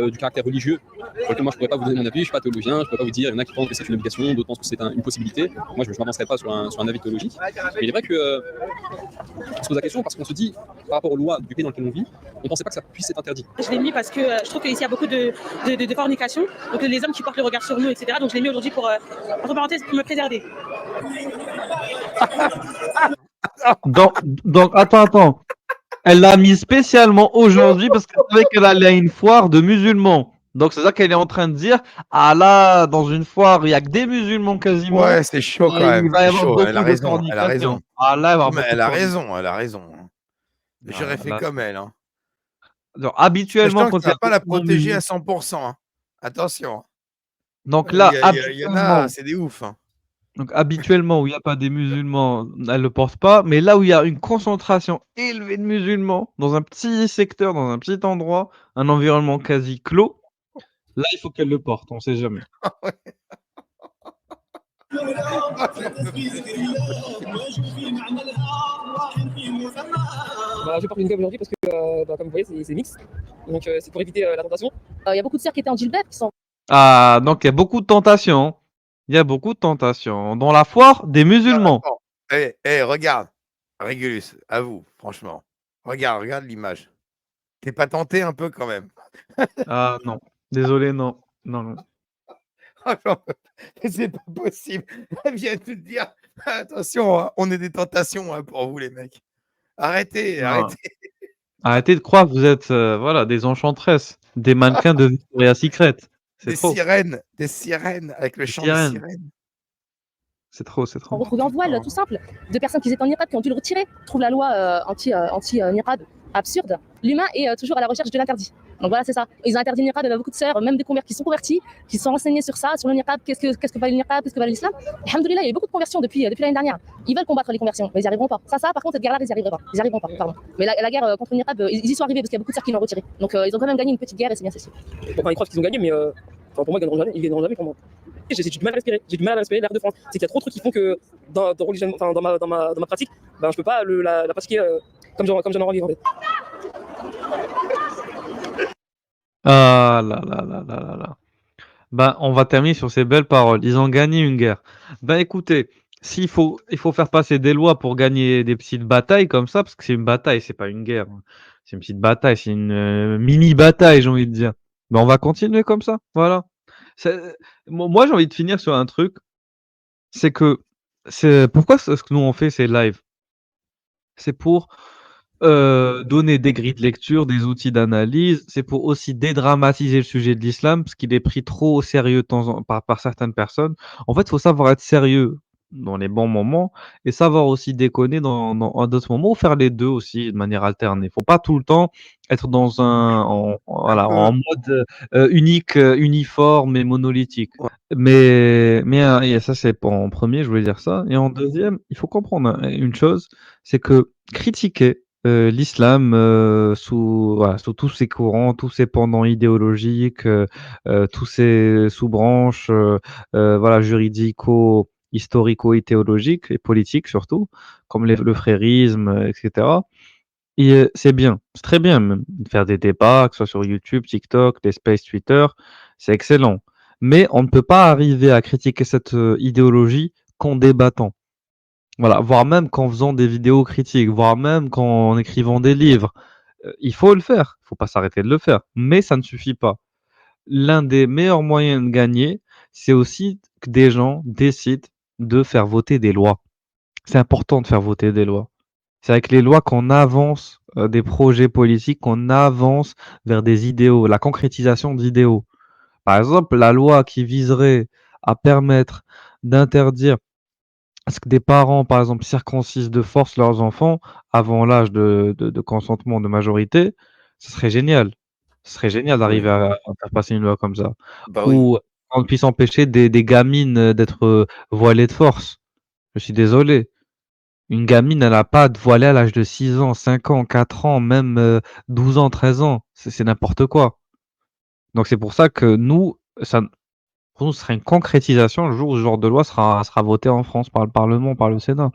S19: du caractère religieux, sur lequel moi je ne pourrais pas vous donner mon avis, je ne suis pas théologien, je ne pourrais pas vous dire, il y en a qui pensent que c'est une obligation, d'autres pensent que c'est une possibilité. Moi, je ne m'avancerai pas sur un avis théologique. Mais il est vrai que on se pose la question parce qu'on se dit, par rapport aux lois du pays dans lequel on vit, on ne pensait pas que ça puisse être interdit.
S16: Je l'ai mis parce que je trouve qu'ici il y a beaucoup de fornication, donc les hommes qui portent le regard sur nous, etc. Donc je l'ai mis aujourd'hui pour, entre parenthèses, pour me préserver.
S1: Donc, attends. Elle l'a mis spécialement aujourd'hui parce qu'elle savait qu'elle allait à une foire de musulmans. Donc, c'est ça qu'elle est en train de dire. Ah là, dans une foire, il n'y a que des musulmans quasiment.
S2: Ouais, c'est chaud quand même,
S1: Il va y
S2: c'est
S1: avoir
S2: chaud,
S1: beaucoup
S2: elle a
S1: de
S2: raison, elle a raison.
S1: fornication. Ah là, il va y avoir
S2: Mais
S1: beaucoup
S2: elle
S1: de
S2: a
S1: fornication.
S2: raison, hein. J'aurais fait
S1: Là,
S2: comme elle, hein.
S1: genre, habituellement,
S2: Sachant que
S1: quand
S2: tu
S1: il y
S2: vas
S1: a
S2: pas la
S1: beaucoup de
S2: protéger à
S1: musulmans.
S2: 100 %, hein. Attention, hein.
S1: Donc
S2: Il
S1: là,
S2: y en a, c'est des oufs, hein.
S1: Donc habituellement, où il n'y a pas des musulmans, elle ne le porte pas. Mais là où il y a une concentration élevée de musulmans, dans un petit secteur, dans un petit endroit, un environnement quasi clos, là, il faut qu'elle le porte, on ne sait jamais.
S17: Je porte une cape aujourd'hui parce que, comme vous voyez, c'est mix. Donc c'est pour éviter la tentation. Il y a beaucoup de sœurs qui étaient en djellab qui sont.
S1: Ah, donc il y a beaucoup de tentations. Il y a beaucoup de tentations. Dans la foire des musulmans.
S2: Attends, regarde, Régulus, à vous, franchement. Regarde l'image. T'es pas tenté un peu quand même?
S1: Ah non, désolé, non. Non.
S2: Ah non, c'est pas possible. Elle vient de te dire, attention, hein, on est des tentations hein, pour vous les mecs. Arrêtez.
S1: Arrêtez de croire que vous êtes voilà, des enchantresses, des mannequins de Victoria's Secret. C'est trop.
S2: Des sirènes avec le
S1: Des
S2: chant des
S1: sirènes.
S2: sirènes.
S1: C'est trop.
S16: On retrouve en voile, tout simple. De personnes qui étaient en niqab, qui ont dû le retirer. Je trouve la loi anti-niqab absurde. L'humain est toujours à la recherche de l'interdit. Donc voilà, c'est ça. Ils ont interdit le niqab, il y a beaucoup de sœurs, même des convertis qui sont convertis, qui sont renseignés sur ça, sur le niqab, qu'est-ce que valait le niqab, qu'est-ce que valait l'islam. Alhamdoulilah, il y a eu beaucoup de conversions depuis l'année dernière. Ils veulent combattre les conversions, mais ils n'y arriveront pas. Ça, par contre, cette guerre-là, ils n'y arriveront pas. Pardon. Mais la guerre contre le niqab, ils y sont arrivés parce qu'il y a beaucoup de sœurs qui l'ont retiré. Donc ils ont quand même gagné une petite guerre et c'est bien ceci.
S17: Enfin, ils croient qu'ils ont gagné, mais pour moi, ils gagneront jamais pour moi. J'ai du mal à respirer l'air de France. C'est qu'il y a trop de trucs qui font que dans ma pratique, je peux pas la pratiquer comme j'en ai envie en fait.
S1: Ah là. Ben, on va terminer sur ces belles paroles. Ils ont gagné une guerre. Ben écoutez, il faut faire passer des lois pour gagner des petites batailles comme ça, parce que c'est une bataille, c'est pas une guerre. C'est une petite bataille, c'est une mini bataille, j'ai envie de dire. Ben on va continuer comme ça, voilà. Moi, j'ai envie de finir sur un truc, c'est que pourquoi ce que nous on fait ces lives? C'est pour donner des grilles de lecture, des outils d'analyse. C'est pour aussi dédramatiser le sujet de l'islam, parce qu'il est pris trop au sérieux de temps par certaines personnes. En fait, il faut savoir être sérieux dans les bons moments et savoir aussi déconner à d'autres moments ou faire les deux aussi de manière alternée. Il faut pas tout le temps être en mode unique, uniforme et monolithique. Mais et ça, c'est en premier, je voulais dire ça. Et en deuxième, il faut comprendre une chose, c'est que critiquer l'islam sous tous ses courants, tous ses pendants idéologiques, tous ses sous-branches, voilà, historico-idéologiques et politiques surtout, comme le frérisme, etc. Et c'est bien, c'est très bien même de faire des débats, que ce soit sur YouTube, TikTok, les spaces Twitter, c'est excellent. Mais on ne peut pas arriver à critiquer cette idéologie qu'en débattant. Voilà, voire même qu'en faisant des vidéos critiques, voire même qu'en écrivant des livres. Il faut le faire, il faut pas s'arrêter de le faire, mais ça ne suffit pas. L'un des meilleurs moyens de gagner, c'est aussi que des gens décident de faire voter des lois. C'est important de faire voter des lois. C'est avec les lois qu'on avance des projets politiques, qu'on avance vers des idéaux, la concrétisation d'idéaux. Par exemple, la loi qui viserait à permettre d'interdire à ce que des parents, par exemple, circoncisent de force leurs enfants avant l'âge de consentement de majorité, ce serait génial. Ce serait génial
S2: Oui.
S1: d'arriver à faire passer une loi comme ça.
S2: Bah oui.
S1: Ou qu'on puisse empêcher des gamines d'être voilées de force. Je suis désolé. Une gamine, elle a pas de voilée à l'âge de 6 ans, 5 ans, 4 ans, même 12 ans, 13 ans. C'est n'importe quoi. Donc c'est pour ça que nous, ça, pour nous, ce serait une concrétisation le jour où ce genre de loi sera voté en France par le Parlement, par le Sénat.